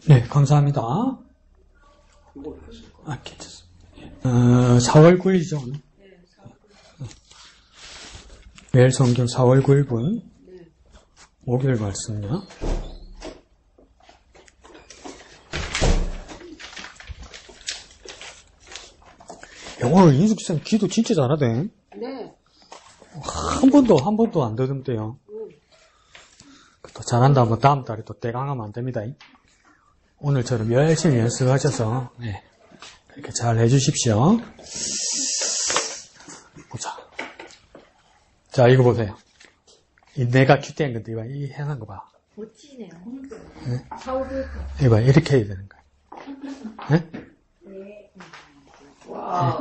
네, 감사합니다. 괜찮습니다. 4월 9일이죠. 네, 4월 9일. 매일 성경 4월 9일분. 네. 목요일 말씀요. 오늘 인숙쌤 기도 진짜 잘하대. 네. 한 번도 안 더듬대요. 또 잘한다 뭐 다음 달에 또 대강하면 안 됩니다. 오늘처럼 열심히 연습하셔서 네, 이렇게 잘 해주십시오. 보자. 자, 이거 보세요. 이 내가 큐티한 건데 이거 이 해놓은 거 봐. 멋지네요. 네? 사오를. 이거 이렇게 해야 되는 거야. 네? 네. 와.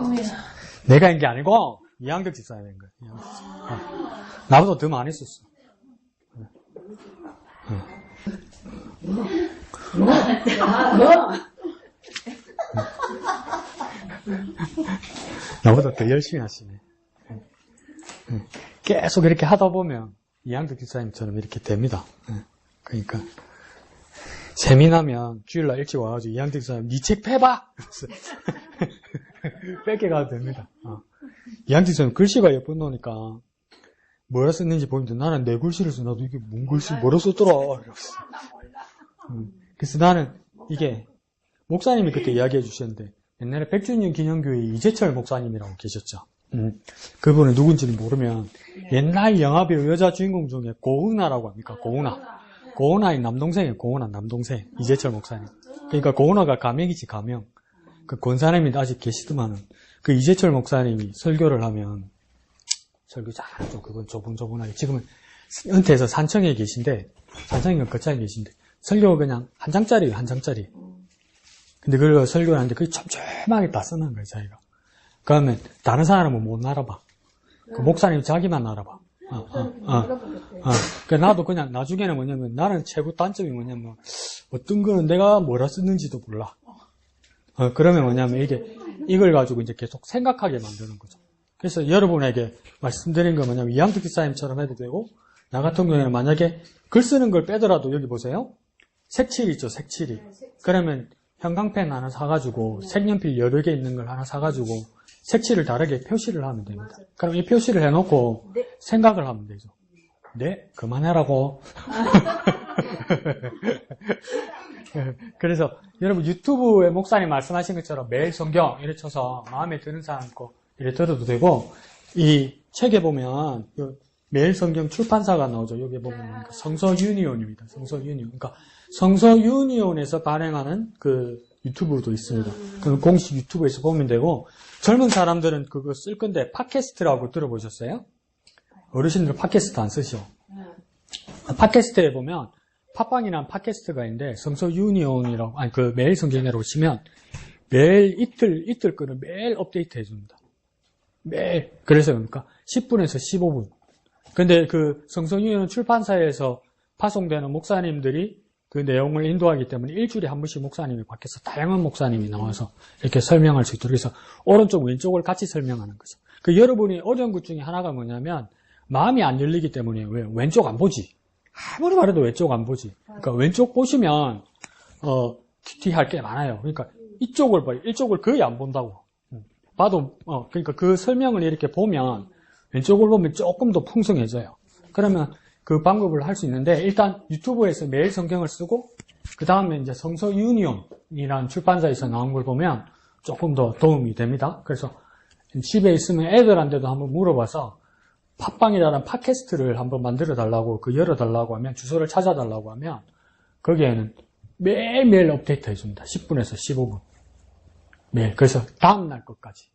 내가 한 게 아니고 이양덕 집사야 되는 거야. 나보다 더 많이 썼어. 나보다 더 열심히 하시네. 계속 이렇게 하다 보면 이양덕 집사님처럼 이렇게 됩니다. 그러니까 세미나면 주일날 일찍 와가지고 이양덕 집사님 니 책 패봐! 뺏겨가도 됩니다. 이양덕 집사님 글씨가 예쁜 노니까 뭐라 썼는지 보이는데 나는 내 글씨를 써. 나도 이게 뭔 글씨 뭐라 썼더라. 그래서 나는 이게 목사님이 그때 이야기해 주셨는데 옛날에 백주년 기념교회 이재철 목사님이라고 계셨죠. 그분은 누군지는 모르면 옛날 영화배우 여자 주인공 중에 고은아라고 합니까? 고은아의 남동생이에요. 고은아 남동생 이재철 목사님. 그러니까 고은아가 가명이지 가명. 그 권사님이 아직 계시더만은 그 이재철 목사님이 설교를 하면 설교 잘하죠. 그건 조분조분하게 지금은 은퇴해서 산청에 계신데 산청인가 거창에 계신데 설교 그냥 한 장짜리예요. 한 장짜리. 근데 그걸 설교를 하는데 그게 촘촘하게 다 써놓은 거예요. 자기가. 그러면 다른 사람은 못 알아봐. 그 목사님이 자기만 알아봐. 그 나도 그냥 나중에는 뭐냐면 나는 최고 단점이 뭐냐면 어떤 거는 내가 뭐라 쓰는지도 몰라. 그러면 뭐냐면 이걸 가지고 이제 계속 생각하게 만드는 거죠. 그래서 여러분에게 말씀드린 건 뭐냐면 이양덕 집사님처럼 해도 되고 나 같은 경우에는 만약에 글 쓰는 걸 빼더라도 여기 보세요. 색칠 있죠. 색칠이. 그러면 형광펜 하나 사가지고 색연필 여러 개 있는 걸 하나 사가지고 색칠을 다르게 표시를 하면 됩니다. 그럼 이 표시를 해놓고 생각을 하면 되죠. 네, 그만해라고. 그래서 여러분 유튜브에 목사님 말씀하신 것처럼 매일 성경 이렇게 쳐서 마음에 드는 사람 거 이렇게 들어도 되고 이 책에 보면 매일 성경 출판사가 나오죠. 여기 보면 성서 유니온입니다. 성서 유니온. 그러니까 성서 유니온에서 발행하는 그 유튜브도 있습니다. 그 공식 유튜브에서 보면 되고 젊은 사람들은 그거 쓸 건데 팟캐스트라고 들어보셨어요? 어르신들은 팟캐스트 안 쓰죠. 팟캐스트에 보면 팟빵이라는 팟캐스트가 있는데 성서 유니온이라고 아니 그 매일 성경이라고 치면 매일 이틀 거를 매일 업데이트 해줍니다. 매일. 그래서 그러니까 10분에서 15분. 근데 그 성서 유니온 출판사에서 파송되는 목사님들이 그 내용을 인도하기 때문에 일주일에 한 번씩 목사님이 바뀌어서 다양한 목사님이 나와서 이렇게 설명할 수 있도록 해서 오른쪽 왼쪽을 같이 설명하는 거죠. 그 여러분이 어려운 것 중에 하나가 뭐냐면 마음이 안 열리기 때문에 왜 왼쪽 안 보지? 아무리 말해도 왼쪽 안 보지. 그러니까 왼쪽 보시면 큐티할 게 많아요. 그러니까 이쪽을 봐요. 이쪽을 거의 안 본다고. 봐도 그러니까 그 설명을 이렇게 보면 왼쪽을 보면 조금 더 풍성해져요. 그러면 그 방법을 할 수 있는데 일단 유튜브에서 매일 성경을 쓰고 그 다음에 이제 성서 유니온이라는 출판사에서 나온 걸 보면 조금 더 도움이 됩니다. 그래서 집에 있으면 애들한테도 한번 물어봐서 팟빵이라는 팟캐스트를 한번 만들어 달라고 열어 달라고 하면 주소를 찾아 달라고 하면 거기에는 매일매일 업데이트 해줍니다. 10분에서 15분 매일. 그래서 다음날 것까지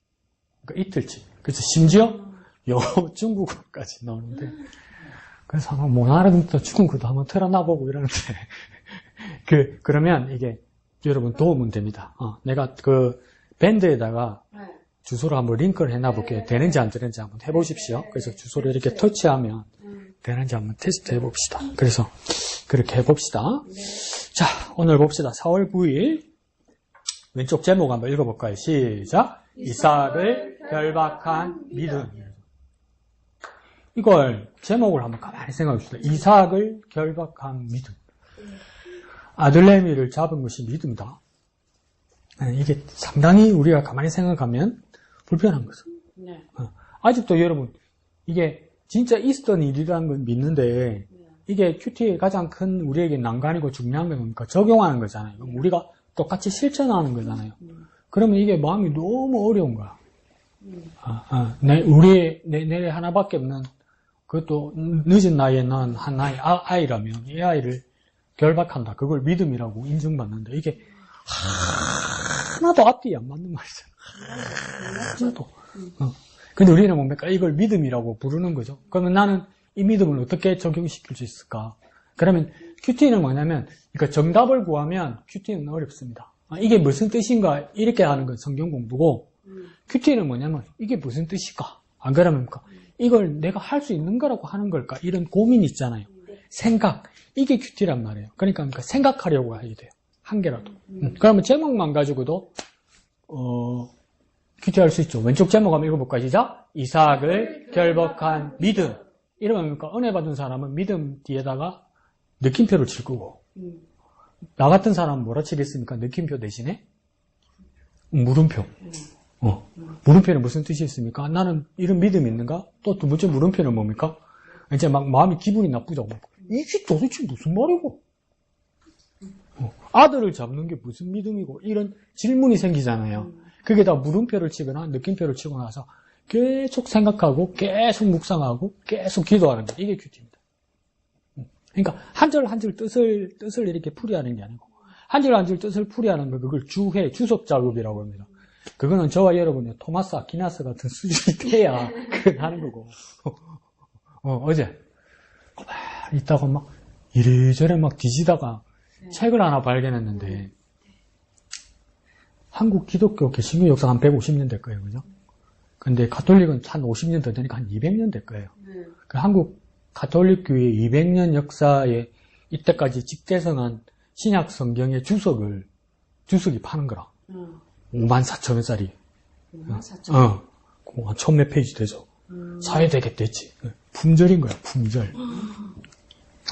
그러니까 이틀치. 그래서 심지어 영어 중국어까지 나오는데 그래서 못 알아듣는 중국어도 한번 틀어놔보고 이러는데 그러면 이게 여러분 도움은 됩니다. 내가 그 밴드에다가 주소를 한번 링크를 해놔볼게요. 되는지 안 되는지 한번 해보십시오. 그래서 주소를 이렇게 터치하면 되는지 한번 테스트 해봅시다. 그래서 그렇게 해봅시다. 자, 오늘 봅시다. 4월 9일 왼쪽 제목 한번 읽어볼까요? 시작. 이삭을 결박한 믿음. 이걸 제목을 한번 가만히 생각해 봅시다. 이삭을 결박한 믿음. 아들내미를 잡은 것이 믿음이다. 이게 상당히 우리가 가만히 생각하면 불편한 거죠. 네. 아직도 여러분, 이게 진짜 있었던 일이라는 걸 믿는데, 이게 큐티의 가장 큰 우리에게 난관이고 중요한 건 뭡니까? 적용하는 거잖아요. 우리가 똑같이 실천하는 거잖아요. 그러면 이게 마음이 너무 어려운 거야. 내 하나밖에 없는, 그것도 늦은 나이에 낳은 한 아이라면 이 아이를 결박한다. 그걸 믿음이라고 인정받는데 이게 하나도 앞뒤 안 맞는 말이잖아. 하나도. 근데 우리는 뭡니까? 이걸 믿음이라고 부르는 거죠. 그러면 나는 이 믿음을 어떻게 적용시킬 수 있을까? 그러면 큐티는 뭐냐면, 그러니까 정답을 구하면 큐티는 어렵습니다. 이게 무슨 뜻인가? 이렇게 하는 건 성경 공부고, 큐티는 뭐냐면, 이게 무슨 뜻일까? 안 그러면 이걸 내가 할 수 있는 거라고 하는 걸까? 이런 고민이 있잖아요. 생각. 이게 큐티란 말이에요. 그러니까 생각하려고 해야 돼요. 한 개라도. 그러면 제목만 가지고도, 큐티할 수 있죠. 왼쪽 제목 한번 읽어볼까요? 시작. 이삭을 결박한 믿음. 이러면 뭡니까? 은혜 받은 사람은 믿음 뒤에다가 느낌표를 칠 거고, 나 같은 사람은 뭐라 치겠습니까? 느낌표 대신에? 물음표. 물음표는 무슨 뜻이 있습니까? 나는 이런 믿음이 있는가? 또 두 번째 물음표는 뭡니까? 이제 막 마음이 기분이 나쁘죠. 이게 도대체 무슨 말이고? 아들을 잡는 게 무슨 믿음이고? 이런 질문이 생기잖아요. 그게 다 물음표를 치거나 느낌표를 치고 나서 계속 생각하고 계속 묵상하고 계속 기도하는 게 이게 큐티입니다. 그러니까 한 절 한 절 뜻을 이렇게 풀이하는 게 아니고 한 절 한 절 뜻을 풀이하는 거 그걸 주석 작업이라고 합니다. 그거는 저와 여러분의 토마스 아퀴나스 같은 수준이 돼야 그걸 하는 거고. 어제 이따가 막 이래저래 막 뒤지다가 책을 하나 발견했는데 한국 기독교 개신교 역사 한 150년 될 거예요, 그죠? 근데 가톨릭은 한 50년 더 되니까 한 200년 될 거예요. 그 한국 가톨릭 교회 200년 역사에 이때까지 집계성한 신약 성경의 주석이 파는 거라. 54,000원짜리. 54,000원. 한 1000몇 페이지 되죠. 사야 되겠댔지. 품절인 거야, 품절.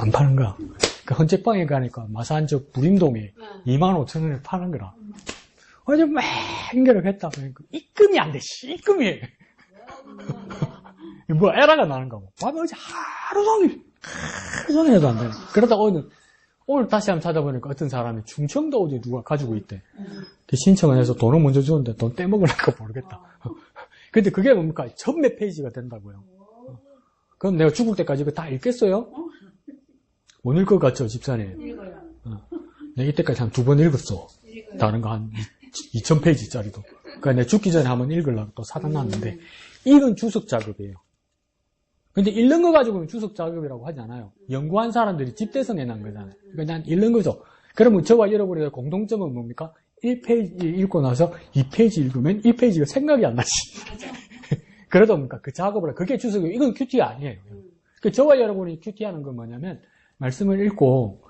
안 파는 거야. 그 헌책방에 가니까 마산적 부림동에 25,000원에 파는 거라. 어제 막 연결을 했다 보니까 입금이 안 돼, 입금이. 뭐 에러가 나는 거고. 밤에 어제 하루 종일 해도 안 돼. 그러다 오늘 다시 한번 찾아보니까 어떤 사람이 충청도 어디 누가 가지고 있대. 신청을 해서 돈을 먼저 주는데 돈 떼먹으려까 모르겠다. 근데 그게 뭡니까? 1000몇 페이지가 된다고요. 그럼 내가 죽을 때까지 이거 다 읽겠어요? 못 읽을 것 같죠, 집사님? 읽어요. 내가 이때까지 한 2번 읽었어. 다른 거 한 2000페이지짜리도. 그러니까 내가 죽기 전에 한번 읽으려고 또 사다 놨는데, 이건 주석 작업이에요. 근데 읽는 거 가지고는 주석 작업이라고 하지 않아요. 연구한 사람들이 집대성해 난 거잖아요. 그러니까 난 읽는 거죠. 그러면 저와 여러분의 공통점은 뭡니까? 1페이지 읽고 나서 2페이지 읽으면 1페이지가 생각이 안 나지. 그러다 보니까 그 작업을, 그게 주석이에요. 이건 큐티 아니에요. 그 저와 여러분이 큐티하는 건 뭐냐면, 말씀을 읽고,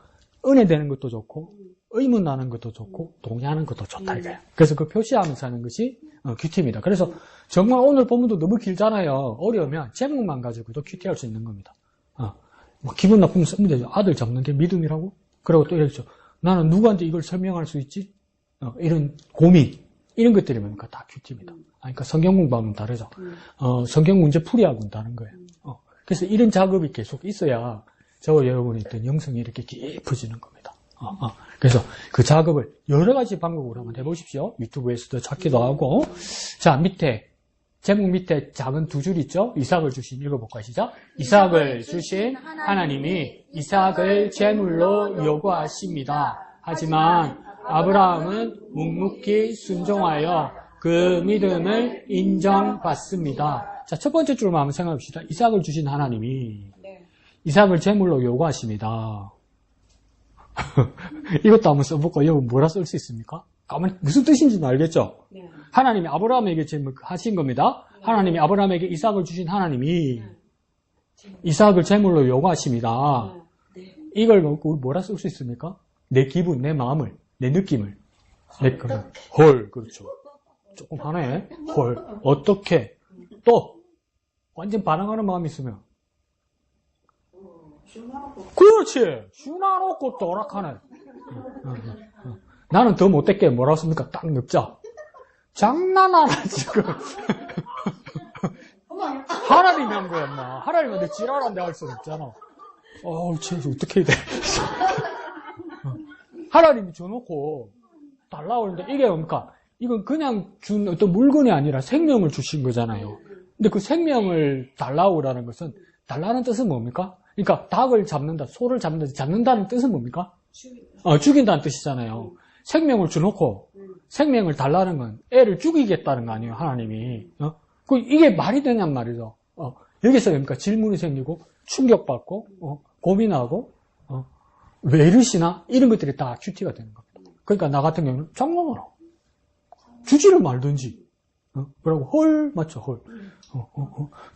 은혜 되는 것도 좋고, 의문 나는 것도 좋고, 동의하는 것도 좋다, 이거예요. 그래서 그 표시하면서 하는 것이 큐티입니다. 그래서 정말 오늘 본문도 너무 길잖아요. 어려우면 제목만 가지고도 큐티할 수 있는 겁니다. 뭐 기분 나쁘면 쓰면 되죠. 아들 잡는 게 믿음이라고? 그리고 또 이랬죠. 나는 누구한테 이걸 설명할 수 있지? 이런 고민, 이런 것들이 뭡니까? 다 큐티입니다. 그러니까 성경 공부하면 다르죠. 성경 문제 풀이하고는 다른 거예요. 그래서 이런 작업이 계속 있어야 저와 여러분이 있던 영성이 이렇게 깊어지는 겁니다. 그래서 그 작업을 여러 가지 방법으로 한번 해보십시오. 유튜브에서도 찾기도 하고. 자, 제목 밑에 작은 2줄 있죠? 이삭을 주신, 읽어볼까요? 시작. 이삭을 주신 하나님이 이삭을 제물로 요구하십니다. 하지만 아브라함은 묵묵히 순종하여 그 믿음을 인정받습니다. 자, 첫 번째 줄만 한번 생각해봅시다. 이삭을 주신 하나님이 이삭을 제물로 요구하십니다. 이것도 한번 써볼까? 이거 뭐라 쓸 수 있습니까? 무슨 뜻인지는 알겠죠? 네. 하나님이 아브라함에게 하신 겁니다. 하나님이 아브라함에게 이삭을 주신 하나님이 이삭을 제물로 요구하십니다. 이걸 놓고 뭐라 쓸 수 있습니까? 내 기분, 내 마음을, 내 느낌을. 헐, 그렇죠. 조금 하네. 헐, 어떻게? 또, 완전 반항하는 마음이 있으면. 그렇지. 슈나놓고 또락하네. 나는 더 못됐게 뭐라고 씁니까? 딱 늙자. 장난하나, 지금. 하나님이 한 거야, 엄마. 하나님한테 지랄한데 할 수는 없잖아. 쟤 어떻게 해야 돼? 하나님이 줘놓고 달라고 하는데 이게 뭡니까? 이건 그냥 준 어떤 물건이 아니라 생명을 주신 거잖아요. 근데 그 생명을 달라고 하는 것은, 달라는 뜻은 뭡니까? 그러니까 닭을 잡는다, 소를 잡는다, 잡는다는 뜻은 뭡니까? 죽인다는 뜻이잖아요. 생명을 줘놓고 생명을 달라는 건 애를 죽이겠다는 거 아니에요, 하나님이. 이게 말이 되냔 말이죠. 여기서 뭡니까? 질문이 생기고 충격받고 고민하고 왜 이러시나? 이런 것들이 다 큐티가 되는 겁니다. 그러니까 나 같은 경우는 장난하라. 주지를 말든지. 그러고 헐 맞죠, 헐.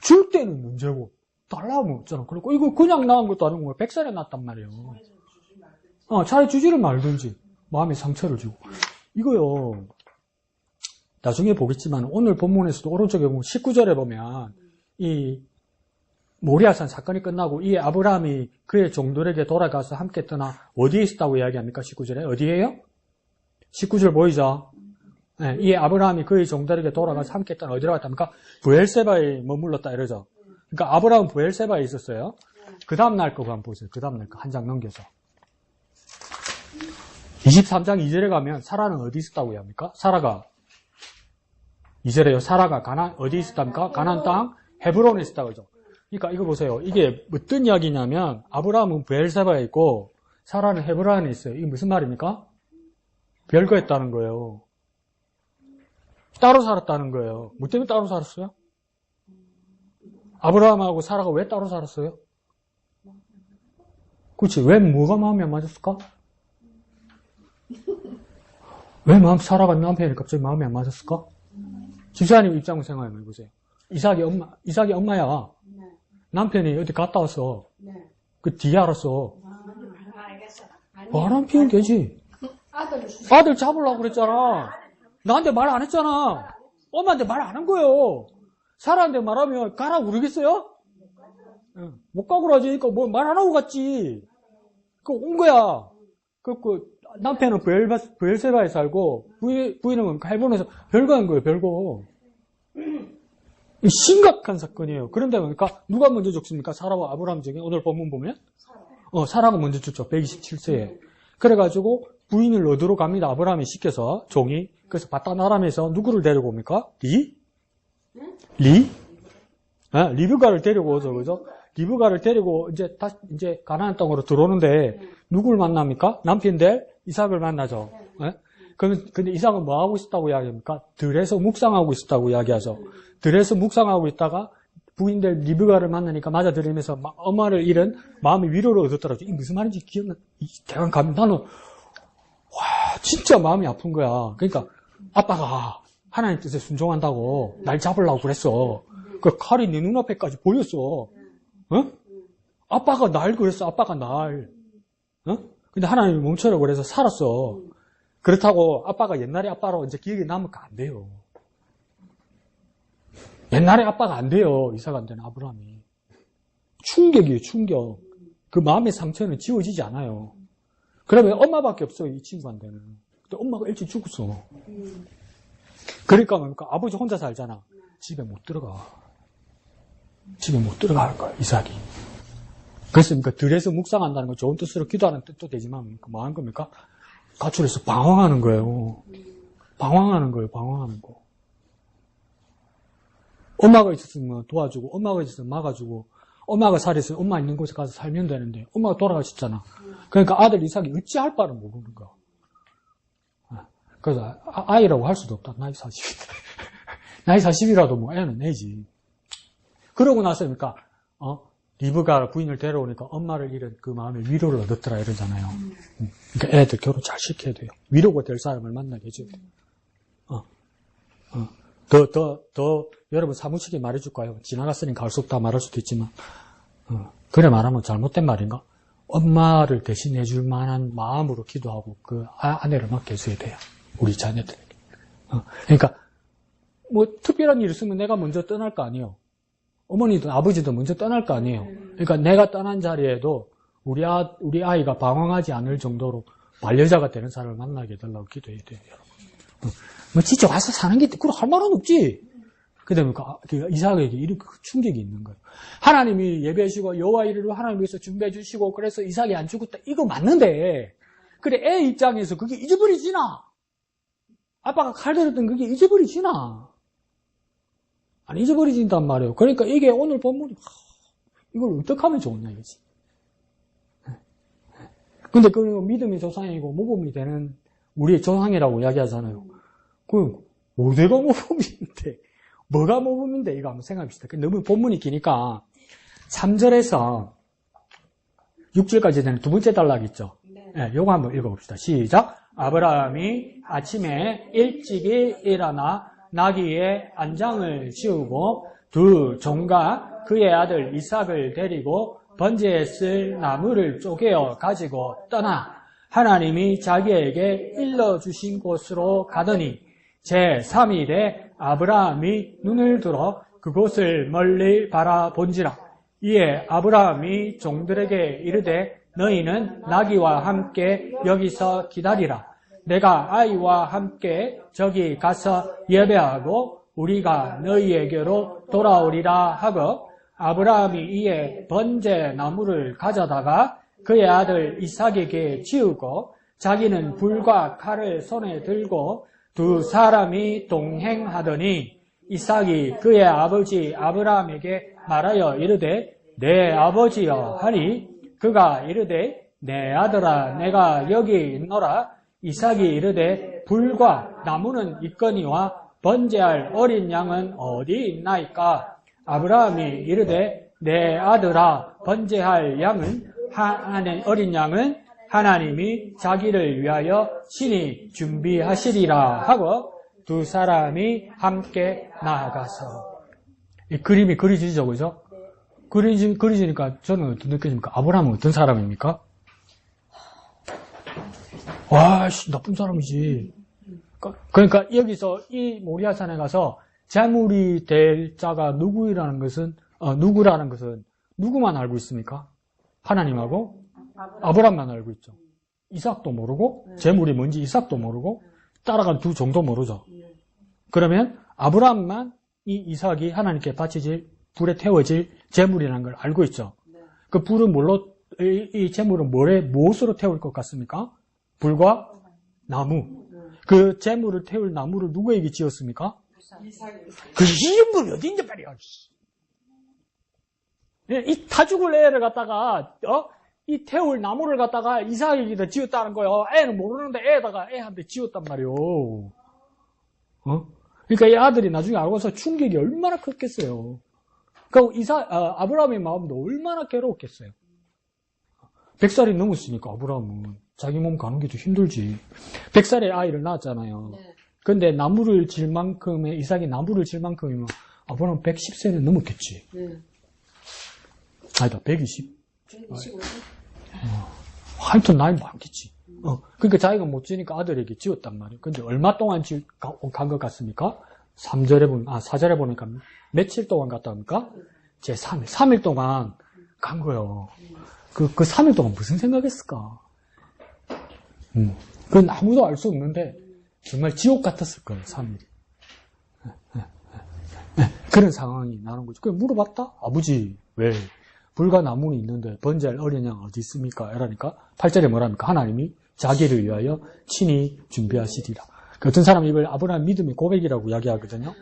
줄 때는 문제고 달라면 없잖아. 그리고 이거 그냥 나온 것도 아니고 100살에 났단 말이에요. 차라리 주지를 말든지 마음에 상처를 주고. 이거요. 나중에 보겠지만 오늘 본문에서도 오른쪽에 보면 19절에 보면 이 모리아산 사건이 끝나고 이 아브라함이 그의 종들에게 돌아가서 함께 떠나 어디에 있었다고 이야기합니까? 19절에 어디에요? 19절 보이죠? 네, 이 아브라함이 그의 종들에게 돌아가서 함께 떠나 어디로 갔답니까? 부엘세바에 머물렀다 이러죠. 그러니까 아브라함은 부엘세바에 있었어요. 그 다음 날 거 한번 보세요. 그 다음 날 거 한 장 넘겨서 23장 2절에 가면 사라는 어디 있었다고 이야기합니까? 사라가 2절에요. 사라가 어디 있었답니까? 가나안 땅 헤브론에 있었다고 그러죠. 그러니까 이거 보세요. 이게 어떤 이야기냐면 아브라함은 부엘세바에 있고 사라는 헤브론에 있어요. 이게 무슨 말입니까? 별거했다는 거예요. 따로 살았다는 거예요. 뭐 때문에 따로 살았어요? 아브라함하고 사라가 왜 따로 살았어요? 그렇지. 왜 뭐가 마음에 안 맞았을까? 왜 사라가 남편이 갑자기 마음에 안 맞았을까? 집사님 입장을 생각해 보세요. 이삭이 엄마야. 네. 남편이 어디 갔다 왔어. 네. 그 뒤에 알았어. 알겠어. 바람 피우면 되지. 아들 잡으려고 그랬잖아. 나한테 말 안 했잖아. 엄마한테 말 안 한 거예요. 사라한테 말하면 가라고 그러겠어요? 못 가고 그러지. 그러니까 뭐 말 안 하고 갔지. 온 거야. 남편은 부엘세바에 살고 부인은 헤브론에서 별거한 거예요. 별거. 심각한 사건이에요. 그런데 보니까 누가 먼저 죽습니까? 사라와 아브라함 중에 오늘 본문 보면 사라가 먼저 죽죠. 127세에. 그래가지고 부인을 얻으러 갑니다. 아브라함이 시켜서 종이. 그래서 바다나람에서 누구를 데리고 옵니까? 리브가를 데리고 오죠. 그죠? 리브가를 데리고 이제 가나안 땅으로 들어오는데 누구를 만납니까? 남편 될 이삭을 만나죠. 네? 근데 이삭은 뭐 하고 있었다고 이야기합니까? 들에서 묵상하고 있었다고 이야기하죠. 들에서 묵상하고 있다가 부인 될 리브가를 만나니까 맞아들이면서 엄마를 잃은 마음의 위로를 얻었더라고요. 이게 무슨 말인지 기억나? 대강 가면 나는 진짜 마음이 아픈 거야. 그러니까 아빠가 하나님 뜻에 순종한다고 날 잡으려고 그랬어. 그 칼이 내 눈앞에까지 보였어. 아빠가 날 그랬어. 아빠가 날. 근데 하나님이 멈춰라고 그래서 살았어. 그렇다고 아빠가 옛날에 아빠로 이제 기억이 남으면 안 돼요. 옛날에 아빠가 안 돼요. 이삭한테는 아브라함이. 충격이에요. 충격. 그 마음의 상처는 지워지지 않아요. 그러면 엄마밖에 없어요. 이 친구한테는. 근데 엄마가 일찍 죽었어. 그러니까 뭡니까? 아버지 혼자 살잖아. 집에 못 들어가. 집에 못 들어갈 거야. 이삭이. 그래서 그러니까 들에서 묵상한다는 건 좋은 뜻으로 기도하는 뜻도 되지만 뭐 하는 겁니까? 가출해서 방황하는 거예요. 방황하는 거예요. 방황하는 거. 엄마가 있었으면 도와주고 엄마가 있었으면 막아주고 엄마가 살았으면 엄마 있는 곳에 가서 살면 되는데 엄마가 돌아가셨잖아. 그러니까 아들 이삭이 어찌할 바를 모르는 거야. 그래서 아이라고 할 수도 없다. 나이 40. 나이 40이라도 뭐 애는 내지. 그러고 나서니까 리브가 부인을 데려오니까 엄마를 잃은 그 마음에 위로를 얻었더라 이러잖아요. 그러니까 애들 결혼 잘 시켜야 돼요. 위로가 될 사람을 만나게 해줘야 돼요. 더 여러분 사무치게 말해줄까요? 지나갔으니 갈 수 없다 말할 수도 있지만 그래 말하면 잘못된 말인가? 엄마를 대신해 줄 만한 마음으로 기도하고 그 아내를 맡겨줘야 돼요. 우리 자녀들에게. 그러니까 뭐 특별한 일이 있으면 내가 먼저 떠날 거 아니에요. 어머니도 아버지도 먼저 떠날 거 아니에요. 그러니까 내가 떠난 자리에도 우리 아이가 방황하지 않을 정도로 반려자가 되는 사람을 만나게 해달라고 기도해야 돼요, 여러분. 뭐 진짜 와서 사는 게 그걸 할 말은 없지. 그다음에 이삭에게 이렇게 충격이 있는 거예요. 하나님이 예배하시고 여호와 이르를 하나님 위해서 준비해 주시고 그래서 이삭이 안 죽었다. 이거 맞는데 그래 애 입장에서 그게 잊어버리지나? 아빠가 칼 들었던 그게 잊어버리지나? 안 잊어버리진단 말이에요. 그러니까 이게 오늘 본문이 이걸 어떻게 하면 좋냐 이거지. 근데 그 믿음의 조상이고 모범이 되는 우리의 조상이라고 이야기하잖아요. 그 어디가 모범인데 뭐가 모범인데 이거 한번 생각합시다. 너무 본문이 기니까 3절에서 6절까지 되는 두 번째 단락 있죠. 네, 요거 한번 읽어봅시다. 시작. 아브라함이 아침에 일찍이 일어나 나귀의 안장을 씌우고 두 종과 그의 아들 이삭을 데리고 번제에 쓸 나무를 쪼개어 가지고 떠나 하나님이 자기에게 일러주신 곳으로 가더니 제3일에 아브라함이 눈을 들어 그곳을 멀리 바라본지라. 이에 아브라함이 종들에게 이르되 너희는 나귀와 함께 여기서 기다리라. 내가 아이와 함께 저기 가서 예배하고 우리가 너희에게로 돌아오리라 하고 아브라함이 이에 번제 나무를 가져다가 그의 아들 이삭에게 지우고 자기는 불과 칼을 손에 들고 두 사람이 동행하더니 이삭이 그의 아버지 아브라함에게 말하여 이르되 내 아버지여 하니 그가 이르되 내 아들아 내가 여기 있노라. 이삭이 이르되 불과 나무는 있거니와 번제할 어린 양은 어디 있나이까? 아브라함이 이르되 내 아들아 번제할 양은 어린 양은 하나님이 자기를 위하여 친히 준비하시리라 하고 두 사람이 함께 나아가서 이 그림이 그려지죠, 그죠? 그려지니까 저는 어떤 느낌입니까? 아브라함은 어떤 사람입니까? 와, 나쁜 사람이지. 그러니까 여기서 이 모리아산에 가서 제물이 될 자가 누구라는 것은 누구만 알고 있습니까? 하나님하고 아브라함만 알고 있죠. 이삭도 모르고 제물이 뭔지 이삭도 모르고 따라간 두 종도 모르죠. 그러면 아브라함만 이 이삭이 하나님께 바쳐질 불에 태워질 제물이라는 걸 알고 있죠. 그 불은 이 제물은 무엇으로 태울 것 같습니까? 불과 나무. 그 제물을 태울 나무를 누구에게 지었습니까? 그 이름이 어딘지 말이야. 이 타죽을 애를 갖다가 이 태울 나무를 갖다가 이삭에게다 지었다는 거예요. 애는 모르는데 애한테 지었단 말이에요. 그러니까 이 아들이 나중에 알고서 충격이 얼마나 컸겠어요. 그러니까 아브라함의 마음도 얼마나 괴로웠겠어요. 100살이 넘었으니까 아브라함은 자기 몸 가는 게 좀 힘들지. 100살에 아이를 낳았잖아요. 근데 나무를 질 만큼의 이삭이 나무를 질 만큼이면 아브라함은 110세는 넘었겠지. 아니다, 120. 125세? 하여튼 나이 많겠지. 그러니까 자기가 못 지니까 아들에게 지었단 말이에요. 근데 얼마 동안 간 것 같습니까? 4절에 보니까 며칠 동안 갔다 합니까? 제 3일. 3일 동안 간 거예요. 그 3일 동안 무슨 생각했을까? 그건 아무도 알 수 없는데, 정말 지옥 같았을 거예요, 3일이. 그런 상황이 나는 거죠. 그래, 물어봤다? 아버지, 왜? 불과 나무는 있는데 번제할 어린 양 어디 있습니까? 이러니까 8절에 뭐랍니까? 하나님이 자기를 위하여 친히 준비하시리라. 어떤 사람이 이걸 아브라함 믿음의 고백이라고 이야기하거든요.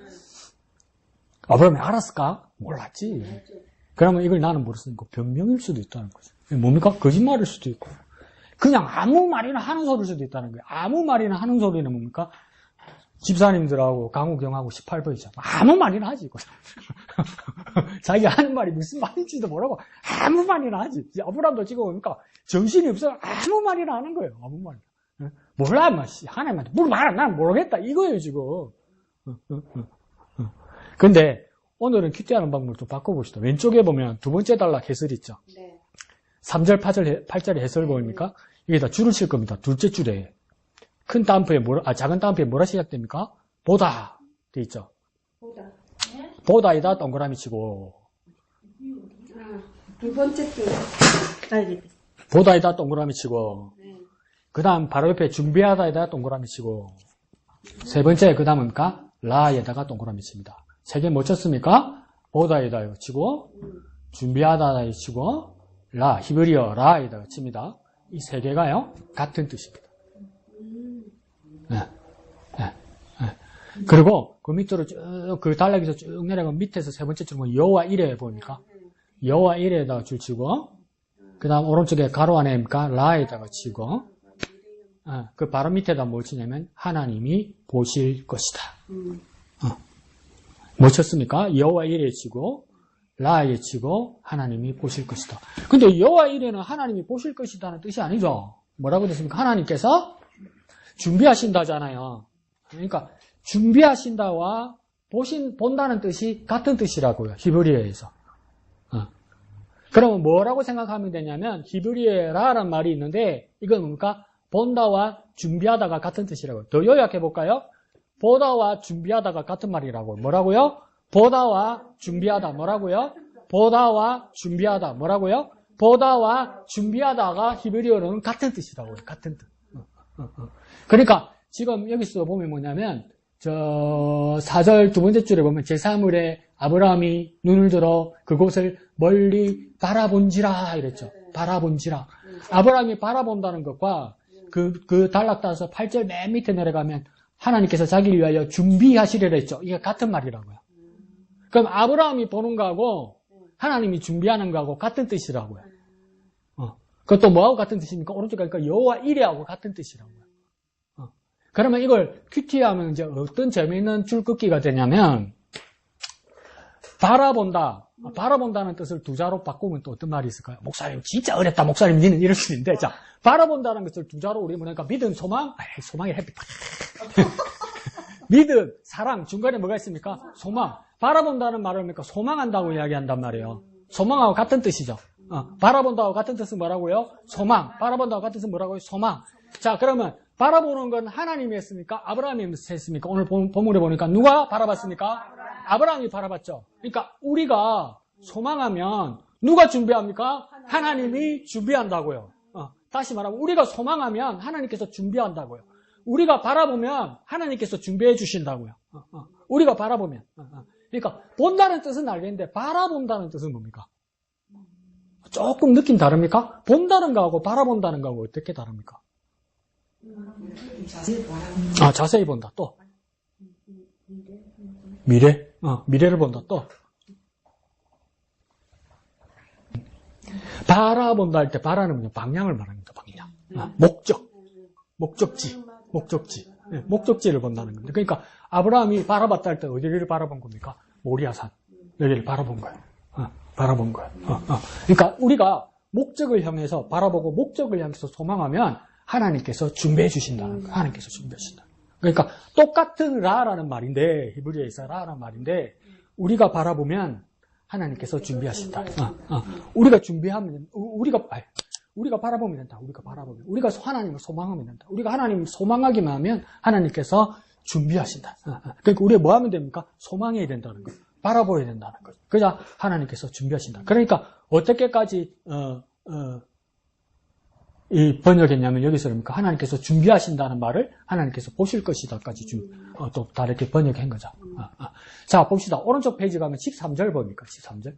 아브라함이 알았을까? 몰랐지. 그러면 이걸 나는 모르겠으니까 변명일 수도 있다는 거죠. 뭡니까? 거짓말일 수도 있고. 그냥 아무 말이나 하는 소리일 수도 있다는 거예요. 아무 말이나 하는 소리는 뭡니까? 집사님들하고 강우경하고 18번이죠. 아무 말이나 하지. 자기가 하는 말이 무슨 말인지도 모르고 아무 말이나 하지. 아브라함도 지금 뭡니까? 정신이 없어 아무 말이나 하는 거예요. 아무 말. 몰라, 하나님한테 물어봐라. 난 모르겠다. 이거예요, 지금. 근데 오늘은 큐티하는 방법을 좀 바꿔봅시다. 왼쪽에 보면 두 번째 단락 해설 있죠. 네. 3절, 8절의 해설 보입니까? 여기다 줄을 칠 겁니다. 둘째 줄에. 큰 따옴표에 작은 따옴표에 뭐라 시작됩니까? 보다. 돼 있죠. 보다에다 동그라미 치고. 두 번째 줄. 보다에다 동그라미 치고. 그 다음 바로 옆에 준비하다에다가 동그라미 치고, 세 번째 그 다음은 뭡니까? 라에다가 동그라미 칩니다. 세 개 뭐 쳤습니까? 보다에다가 치고, 준비하다에 치고, 라, 히브리어 라에다가 칩니다. 이 세 개가요, 같은 뜻입니다. 네. 네. 네. 그리고 그 밑으로 쭉, 그 단락에서 쭉 내려가면 밑에서 세 번째 줄은 여호와 이레 보니까, 여호와 이레에다가 줄 치고, 그 다음 오른쪽에 가로 안에입니까? 라에다가 치고, 그 바로 밑에다 뭘 치냐면 하나님이 보실 것이다. 뭐 쳤습니까? 여호와 이레 치고 라에 치고 하나님이 보실 것이다. 근데 여호와 이레는 하나님이 보실 것이다는 뜻이 아니죠. 뭐라고 됐습니까? 하나님께서 준비하신다잖아요. 그러니까 준비하신다와 본다는 뜻이 같은 뜻이라고요. 히브리어에서. 그러면 뭐라고 생각하면 되냐면 히브리어라는 말이 있는데 이건 뭡니까? 본다와 준비하다가 같은 뜻이라고요. 더 요약해 볼까요? 보다와 준비하다가 같은 말이라고요. 뭐라고요? 보다와 준비하다 뭐라고요? 보다와 준비하다 뭐라고요? 보다와 준비하다가 히브리어로는 같은 뜻이라고요. 같은 뜻. 그러니까 지금 여기서 보면 뭐냐면 저 4절 두 번째 줄에 보면 제3을에 아브라함이 눈을 들어 그곳을 멀리 바라본지라 이랬죠. 바라본지라. 아브라함이 바라본다는 것과 그 단락 따라서 8절 맨 밑에 내려가면 하나님께서 자기를 위하여 준비하시리라 했죠. 이게 같은 말이라고요. 그럼 아브라함이 보는 거하고 하나님이 준비하는 거하고 같은 뜻이라고요. 그것도 뭐하고 같은 뜻입니까? 오른쪽에 가니까 여호와 이레하고 같은 뜻이라고요. 그러면 이걸 큐티하면 이제 어떤 재미있는 줄긋기가 되냐면 바라본다는 뜻을 두 자로 바꾸면 또 어떤 말이 있을까요? 목사님 진짜 어렵다. 목사님 니는 이럴 수 있는데 자 바라본다는 것을 두 자로 우리 뭐냐니까 믿음, 소망, 소망이 햇빛 믿음, 사랑 중간에 뭐가 있습니까? 소망. 바라본다는 말을 뭡니까? 소망한다고 이야기한단 말이에요. 소망하고 같은 뜻이죠. 바라본다고 같은 뜻은 뭐라고요? 소망. 바라본다고 같은 뜻은 뭐라고요? 소망. 자 그러면 바라보는 건 하나님이 했습니까? 아브라함이 했습니까? 오늘 본문에 보니까 누가 바라봤습니까? 아브라함이 바라봤죠. 그러니까 우리가 소망하면 누가 준비합니까? 하나님이 준비한다고요. 다시 말하면 우리가 소망하면 하나님께서 준비한다고요. 우리가 바라보면 하나님께서 준비해 주신다고요. 우리가 바라보면. 그러니까 본다는 뜻은 알겠는데 바라본다는 뜻은 뭡니까? 조금 느낌 다릅니까? 본다는 거하고 바라본다는 거하고 어떻게 다릅니까? 자세히 본다. 또 미래? 미래를 본다. 또 바라본다 할 때 바라는 그냥 방향을 말합니다. 방향. 목적지를 본다는 겁니다. 그러니까 아브라함이 바라봤다 할 때 어디를 바라본 겁니까? 모리아산. 여기를 바라본 거예요. 바라본 거예요. 그러니까 우리가 목적을 향해서 바라보고 목적을 향해서 소망하면 하나님께서 준비해 주신다는 거예요. 하나님께서 준비해 주신다. 그러니까 똑같은 라라는 말인데 히브리어에서 라라는 말인데 우리가 바라보면 하나님께서 준비하신다. 우리가 준비하면 우리가 바라보면 된다. 우리가 바라보면 우리가 하나님을 소망하면 된다. 우리가 하나님을 소망하기만 하면 하나님께서 준비하신다. 그러니까 우리가 뭐 하면 됩니까? 소망해야 된다는 거예요. 바라보아야 된다는 거죠. 그냥 하나님께서 준비하신다. 그러니까 어떻게까지 이 번역했냐면 여기서 그러니까 하나님께서 준비하신다는 말을 하나님께서 보실 것이다까지 또 다르게 번역한 거죠. 자 봅시다. 오른쪽 페이지 가면 13절 뭡니까? 13절.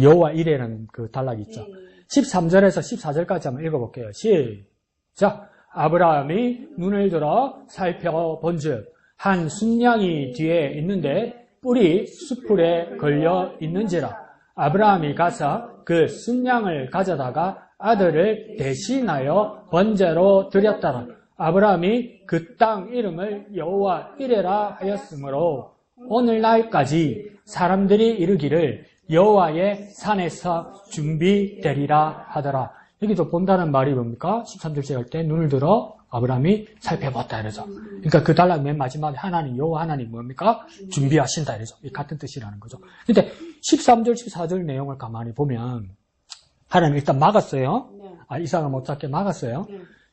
여호와 이레라는 그 단락이 있죠. 13절에서 14절까지 한번 읽어볼게요. 시작. 아브라함이 눈을 들어 살펴본즉 한 순양이 뒤에 있는데 뿔이 숯불에 걸려 있는지라. 아브라함이 가서 그 순양을 가져다가 아들을 대신하여 번제로 드렸더라. 아브라함이 그 땅 이름을 여호와 이레라 하였으므로 오늘날까지 사람들이 이르기를 여호와의 산에서 준비되리라 하더라. 여기도 본다는 말이 뭡니까? 13절 시작할 때 눈을 들어 아브라함이 살펴봤다 이러죠. 그러니까 그 단락 맨 마지막에 하나님, 여호와 하나님 뭡니까? 준비하신다 이러죠. 이 같은 뜻이라는 거죠. 근데 13절, 14절 내용을 가만히 보면 하나님 일단 막았어요. 이삭을 못 잡게 막았어요.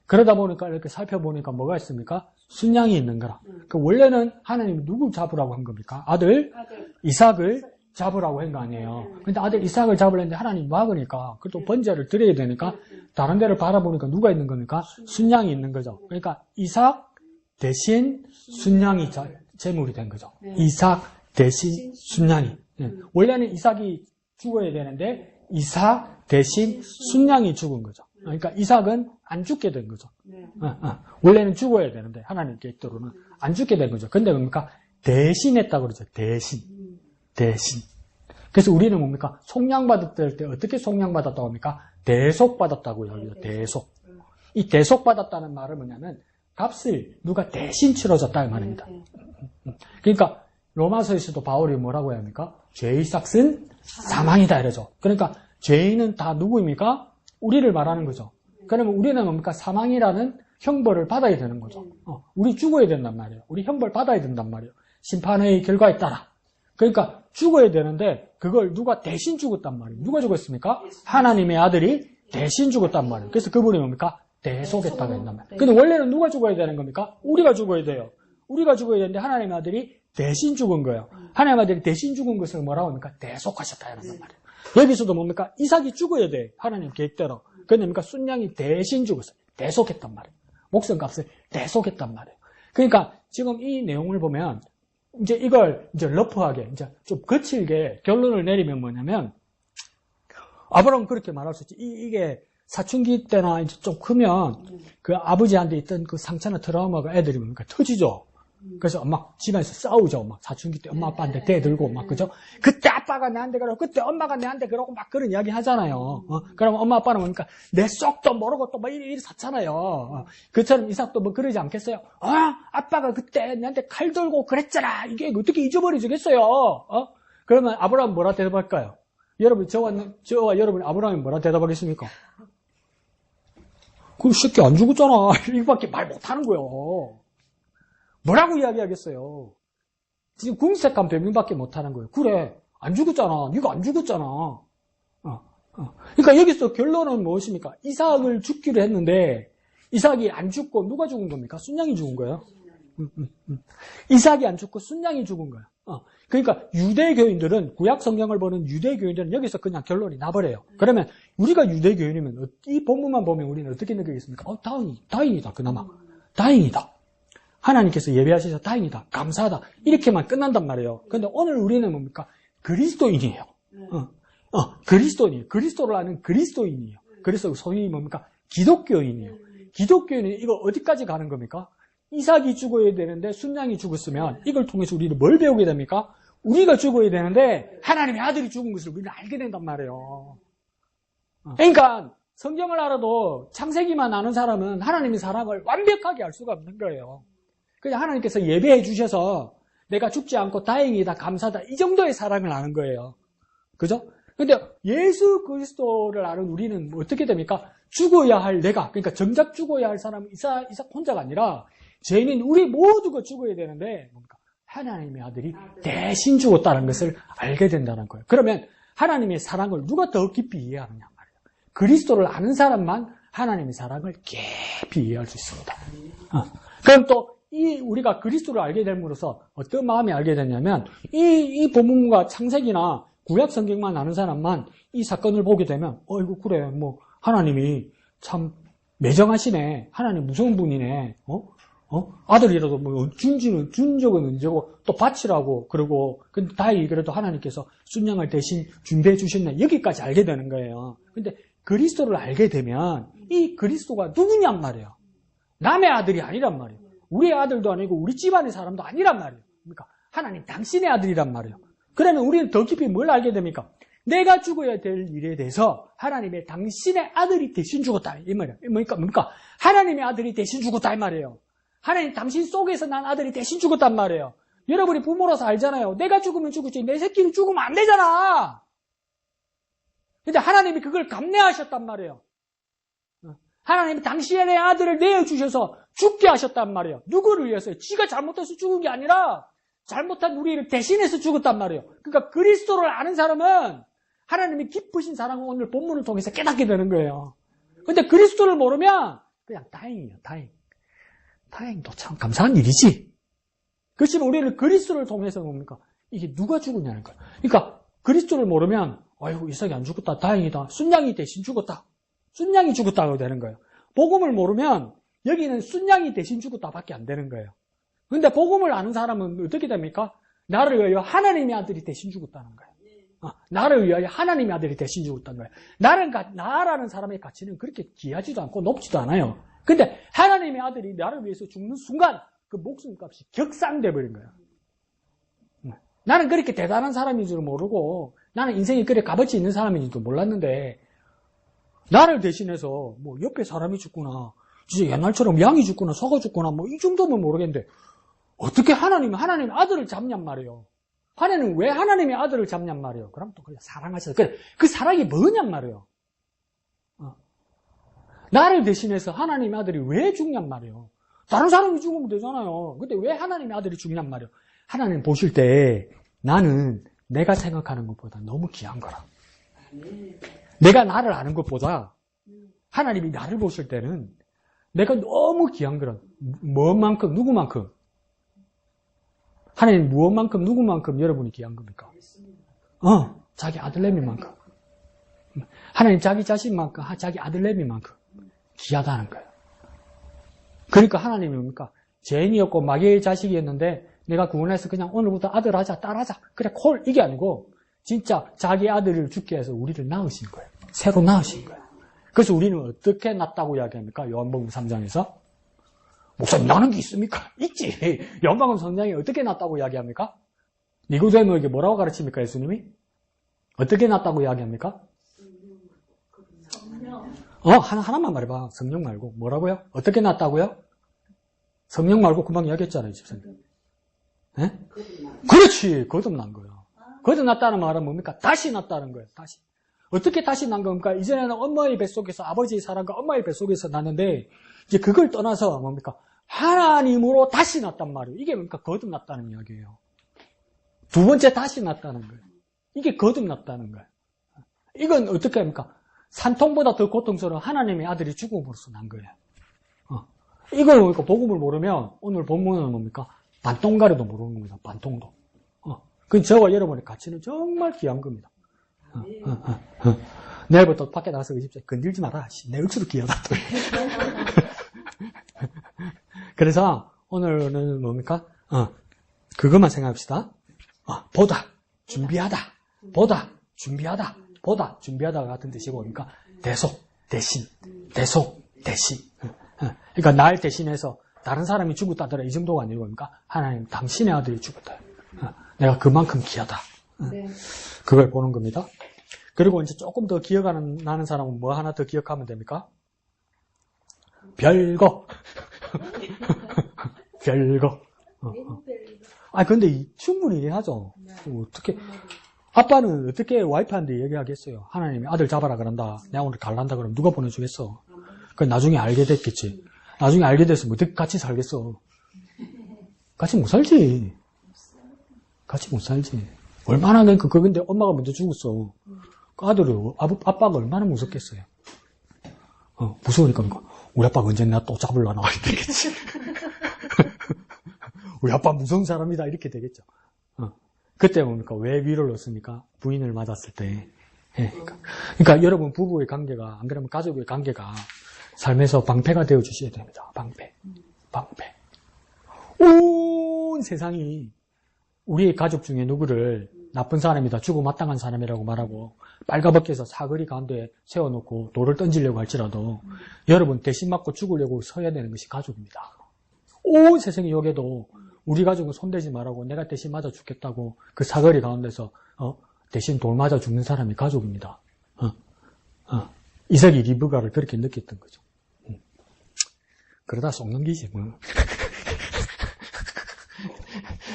그러다 보니까 이렇게 살펴보니까 뭐가 있습니까? 순양이 있는 거라. 그 원래는 하나님이 누굴 잡으라고 한 겁니까? 아들 이삭을 잡으라고 한 거 아니에요. 근데 아들 이삭을 잡으려는데 하나님 막으니까, 그것도 번제를 드려야 되니까, 다른 데를 바라보니까 누가 있는 겁니까? 순양이 있는 거죠. 그러니까 이삭 대신 순양이 제물이 된 거죠. 이삭 대신 순양이. 원래는 이삭이 죽어야 되는데, 이삭 대신 순양이 죽은 거죠. 그러니까 이삭은 안 죽게 된 거죠. 원래는 죽어야 되는데, 하나님 계획대로는 안 죽게 된 거죠. 근데 뭡니까? 대신했다고 그러죠. 대신. 그래서 우리는 뭡니까? 속량받을 때 어떻게 속량받았다고 합니까? 대속받았다고 여기죠. 대속. 이 대속받았다는 말은 뭐냐면 값을 누가 대신 치러줬다 이 말입니다. 그러니까 로마서에서도 바울이 뭐라고 해야 합니까? 죄의 삭은 사망이다 이러죠. 그러니까 죄인은 다 누구입니까? 우리를 말하는 거죠. 그러면 우리는 뭡니까? 사망이라는 형벌을 받아야 되는 거죠. 우리 죽어야 된단 말이에요. 우리 형벌 받아야 된단 말이에요. 심판의 결과에 따라. 그러니까 죽어야 되는데 그걸 누가 대신 죽었단 말이에요. 누가 죽었습니까? 하나님의 아들이 대신 죽었단 말이에요. 그래서 그분이 뭡니까? 대속했다고 했단 말이에요. 근데 원래는 누가 죽어야 되는 겁니까? 우리가 죽어야 돼요. 우리가 죽어야 되는데 하나님의 아들이 대신 죽은 거예요. 하나님의 아들이 대신 죽은 것을 뭐라고 합니까? 대속하셨다 이런 말이에요. 여기서도 뭡니까? 이삭이 죽어야 돼. 하나님 계획대로. 그런데 뭡니까? 순양이 대신 죽었어요. 대속했단 말이에요. 목숨값을 대속했단 말이에요. 그러니까 지금 이 내용을 보면 이제 이걸 이제 러프하게 이제 좀 거칠게 결론을 내리면 뭐냐면 아브라함은 그렇게 말할 수 있지. 이게 사춘기 때나 이제 좀 크면 그 아버지한테 있던 그 상처나 트라우마가 애들이 뭡니까? 터지죠. 그래서 막 집안에서 싸우죠. 막 사춘기 때 엄마 아빠한테 대들고 막 그죠? 그때 아빠가 나한테 그러고 그때 엄마가 나한테 그러고 막 그런 이야기 하잖아요. 그러면 엄마 아빠는 뭡니까? 내 속도 모르고 또 막 이리 샀잖아요. 그처럼 이삭도 뭐 그러지 않겠어요? 아빠가 그때 나한테 칼 들고 그랬잖아. 이게 어떻게 잊어버리겠어요? 그러면 아브라함 뭐라 대답할까요? 여러분 저와 여러분 아브라함이 뭐라 대답하겠습니까? 그 새끼 안 죽었잖아. 이거밖에 말 못하는 거예요. 뭐라고 이야기하겠어요? 지금 궁색한 변명밖에 못하는 거예요. 그래, 안 죽었잖아. 네가 안 죽었잖아. 그러니까 여기서 결론은 무엇입니까? 이삭을 죽기로 했는데 이삭이 안 죽고 누가 죽은 겁니까? 순양이 죽은 거예요. 이삭이 안 죽고 순양이 죽은 거예요. 그러니까 유대교인들은 구약 성경을 보는 유대교인들은 여기서 그냥 결론이 나버려요. 그러면 우리가 유대교인이면 이 본문만 보면 우리는 어떻게 느끼겠습니까? 다행이다. 그나마 다행이다. 하나님께서 예배하셔서 다행이다. 감사하다. 이렇게만 끝난단 말이에요. 그런데 오늘 우리는 뭡니까? 그리스도인이에요. 그리스도인이에요. 그리스도를 아는 그리스도인이에요. 그래서 소위 뭡니까? 기독교인이에요. 기독교인은 이거 어디까지 가는 겁니까? 이삭이 죽어야 되는데 순양이 죽었으면 이걸 통해서 우리는 뭘 배우게 됩니까? 우리가 죽어야 되는데 하나님의 아들이 죽은 것을 우리는 알게 된단 말이에요. 그러니까 성경을 알아도 창세기만 아는 사람은 하나님의 사랑을 완벽하게 알 수가 없는 거예요. 그냥 하나님께서 예배해 주셔서 내가 죽지 않고 다행이다, 감사하다 이 정도의 사랑을 아는 거예요. 그죠? 근데 예수 그리스도를 아는 우리는 어떻게 됩니까? 죽어야 할 내가, 그러니까 정작 죽어야 할 사람은 이삭 혼자가 아니라 죄인인 우리 모두가 죽어야 되는데 뭡니까? 하나님의 아들이 대신 죽었다는 것을 알게 된다는 거예요. 그러면 하나님의 사랑을 누가 더 깊이 이해하느냐 말이에요. 그리스도를 아는 사람만 하나님의 사랑을 깊이 이해할 수 있습니다. 그럼 또 우리가 그리스도를 알게 됨으로써 어떤 마음이 알게 되냐면 이 본문과 창세기나 구약 성경만 아는 사람만 이 사건을 보게 되면 이거 그래 뭐 하나님이 참 매정하시네. 하나님 무서운 분이네. 아들이라도 뭐 준 적은 언제고 또 바치라고 그러고 근데 다행히 그래도 하나님께서 순양을 대신 준비해 주셨네. 여기까지 알게 되는 거예요. 근데 그리스도를 알게 되면 이 그리스도가 누구냔 말이에요. 남의 아들이 아니란 말이에요. 우리의 아들도 아니고 우리 집안의 사람도 아니란 말이에요. 그러니까 하나님 당신의 아들이란 말이에요. 그러면 우리는 더 깊이 뭘 알게 됩니까? 내가 죽어야 될 일에 대해서 하나님의 당신의 아들이 대신 죽었다 이 말이에요. 뭡니까? 하나님의 아들이 대신 죽었다 이 말이에요. 하나님 당신 속에서 난 아들이 대신 죽었단 말이에요. 여러분이 부모라서 알잖아요. 내가 죽으면 죽을지 내 새끼는 죽으면 안 되잖아. 근데 하나님이 그걸 감내하셨단 말이에요. 하나님이 당신의 아들을 내어주셔서 죽게 하셨단 말이에요. 누구를 위해서요? 지가 잘못해서 죽은 게 아니라 잘못한 우리를 대신해서 죽었단 말이에요. 그러니까 그리스도를 아는 사람은 하나님이 깊으신 사랑을 오늘 본문을 통해서 깨닫게 되는 거예요. 근데 그리스도를 모르면 그냥 다행이에요. 다행도 참 감사한 일이지. 그렇지만 우리는 그리스도를 통해서 뭡니까? 이게 누가 죽었냐는 거예요. 그러니까 그리스도를 모르면 아이고 이삭이 안 죽었다. 다행이다. 순양이 대신 죽었다. 순양이 죽었다고 되는 거예요. 복음을 모르면 여기는 순양이 대신 죽었다밖에 안 되는 거예요. 근데 복음을 아는 사람은 어떻게 됩니까? 나를 위하여 하나님의 아들이 대신 죽었다는 거예요. 나를 위하여 하나님의 아들이 대신 죽었다는 거예요. 나라는 사람의 가치는 그렇게 귀하지도 않고 높지도 않아요. 근데 하나님의 아들이 나를 위해서 죽는 순간 그 목숨값이 격상돼 버린 거예요. 나는 그렇게 대단한 사람인 줄 모르고 나는 인생이 그렇게 값어치 있는 사람인지도 몰랐는데 나를 대신해서 뭐 옆에 사람이 죽거나 진짜 옛날처럼 양이 죽거나 소가 죽거나 뭐 이 정도면 모르겠는데 어떻게 하나님의 아들을 잡냔 말이에요. 하나님은 왜 하나님의 아들을 잡냔 말이에요. 그럼 또 그냥 사랑하셔서 그래 그 사랑이 뭐냔 말이에요. 나를 대신해서 하나님의 아들이 왜 죽냔 말이에요. 다른 사람이 죽으면 되잖아요. 근데 왜 하나님의 아들이 죽냔 말이에요. 하나님 보실 때 나는 내가 생각하는 것보다 너무 귀한 거라. 내가 나를 아는 것보다 하나님이 나를 보실 때는 내가 너무 귀한 거라. 무엇만큼 누구만큼? 하나님 무엇만큼 누구만큼 여러분이 귀한 겁니까? 자기 아들내미만큼. 하나님 자기 자신만큼 자기 아들내미만큼 귀하다는 거예요. 그러니까 하나님이 뭡니까? 죄인이었고 마귀의 자식이었는데 내가 구원해서 그냥 오늘부터 아들하자 딸하자 그래 콜 이게 아니고 진짜 자기 아들을 죽게 해서 우리를 낳으신 거예요. 새로 낳으신 거예요. 그래서 우리는 어떻게 낳았다고 이야기합니까? 요한복음 3장에서 목사님 나는 게 있습니까? 있지. 요한복음 3장에 어떻게 낳았다고 이야기합니까? 니고데모에게 뭐라고 가르칩니까? 예수님이? 어떻게 낳았다고 이야기합니까? 하나만 말해봐. 성령 말고. 뭐라고요? 어떻게 낳았다고요? 성령 말고 금방 이야기했잖아요, 집사님. 네? 그렇지. 거듭난 거예요. 거듭났다는 말은 뭡니까? 다시 났다는 거예요. 다시. 어떻게 다시 난 겁니까? 이전에는 엄마의 뱃속에서 아버지의 사랑과 엄마의 뱃속에서 났는데 이제 그걸 떠나서 뭡니까? 하나님으로 다시 났단 말이에요. 이게 뭡니까? 거듭났다는 이야기예요. 두 번째 다시 났다는 거예요. 이게 거듭났다는 거예요. 이건 어떻게 합니까? 산통보다 더 고통스러운 하나님의 아들이 죽음으로써 난 거예요. 이걸 뭡니까? 복음을 모르면 오늘 본문은 뭡니까? 반통가리도 모르는 겁니다. 반통도. 그 저와 여러분의 가치는 정말 귀한 겁니다. 내일부터 밖에 나가서 의집자 건들지 마라. 내 억수로 귀하다. 그래서 오늘은 뭡니까? 그것만 생각합시다. 보다, 준비하다, 보다, 준비하다, 보다, 준비하다 같은 뜻이 뭡니까? 대속, 대신, 대속, 대신. 그러니까 날 대신해서 다른 사람이 죽었다더라 이 정도가 아니고 뭡니까? 하나님 당신의 아들이 죽었다. 내가 그만큼 귀하다. 그걸 보는 겁니다. 그리고 이제 조금 더 나는 사람은 뭐 하나 더 기억하면 됩니까? 별거. 별거. 근데 충분히 이해하죠. 어떻게, 아빠는 어떻게 와이프한테 얘기하겠어요? 하나님이 아들 잡아라 그런다. 내가 오늘 갈란다 그러면 누가 보내주겠어? 그 나중에 알게 됐겠지. 나중에 알게 됐으면 어떻게 같이 살겠어? 같이 못 살지. 같이 못 살지. 얼마나 근데 엄마가 먼저 죽었어. 그 아빠가 얼마나 무섭겠어요. 무서우니까 우리 아빠가 언제 나 또 잡으려나 이렇게 되겠지. 우리 아빠 무서운 사람이다 이렇게 되겠죠. 그때 뭡니까? 왜 위로를 얻습니까? 부인을 맞았을 때. 그러니까 여러분 부부의 관계가 안 그러면 가족의 관계가 삶에서 방패가 되어 주셔야 됩니다. 방패. 온 세상이 우리의 가족 중에 누구를 나쁜 사람이다, 죽어 마땅한 사람이라고 말하고 빨가벗겨서 사거리 가운데 세워놓고 돌을 던지려고 할지라도 여러분 대신 맞고 죽으려고 서야 되는 것이 가족입니다. 온 세상이 여기도 우리 가족은 손대지 말라고 내가 대신 맞아 죽겠다고 그 사거리 가운데서 대신 돌 맞아 죽는 사람이 가족입니다. 이삭이 리브가를 그렇게 느꼈던 거죠. 그러다 속 넘기지 뭐.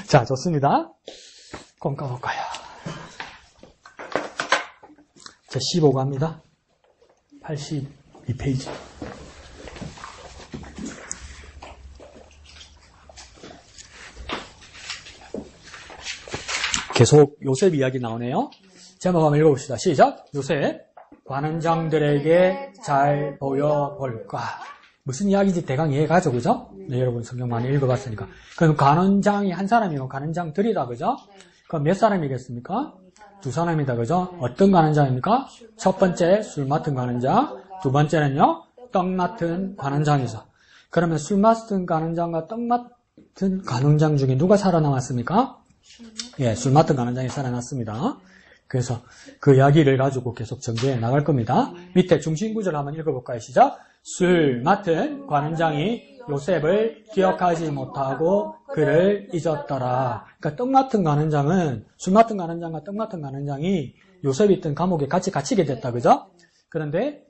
자, 좋습니다. 꼼 까볼까요? 자, 15갑니다. 82페이지. 계속 요셉 이야기 나오네요. 제목 한번 읽어봅시다. 시작. 요셉, 관원장들에게 잘 보여볼까? 무슨 이야기인지 대강 이해가죠, 그죠? 네, 여러분 성경 많이 읽어봤으니까. 그럼 관원장이 한 사람이고 관원장들이라, 그죠? 그럼 몇 사람이겠습니까? 두 사람이다. 그죠? 어떤 관원장입니까? 첫 번째 술 맡은 관원장, 두 번째는요 떡 맡은 관원장이죠. 그러면 술 맡은 관원장과 떡 맡은 관원장 중에 누가 살아남았습니까? 예, 술 맡은 관원장이 살아났습니다. 그래서 그 이야기를 가지고 계속 전개해 나갈 겁니다. 밑에 중심 구절 한번 읽어볼까요? 시작. 술 맡은 관원장이 요셉을 기억하지 못하고 그를 잊었더라. 그러니까 떡 맡은 관원장은 술 맡은 관원장과 떡 맡은 관원장이 요셉이 있던 감옥에 같이 갇히게 됐다. 그죠? 그런데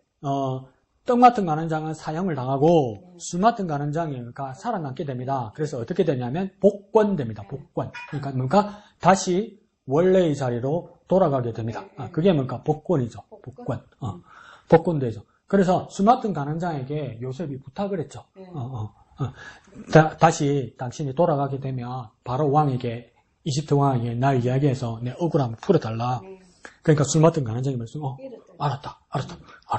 떡 맡은 관원장은 사형을 당하고 술 맡은 관원장이 살아남게 됩니다. 그래서 어떻게 되냐면 복권됩니다. 복권. 그러니까 뭔가 다시 원래의 자리로 돌아가게 됩니다. 그게 뭔가 복권이죠. 복권. 복권되죠. 그래서 술 맡은 관원장에게 요셉이 부탁을 했죠. 다시 당신이 돌아가게 되면 바로 왕에게 이집트 왕에게 날 이야기해서 내 억울함을 풀어달라. 그러니까 술 맡은 관원장이 말씀, 알았다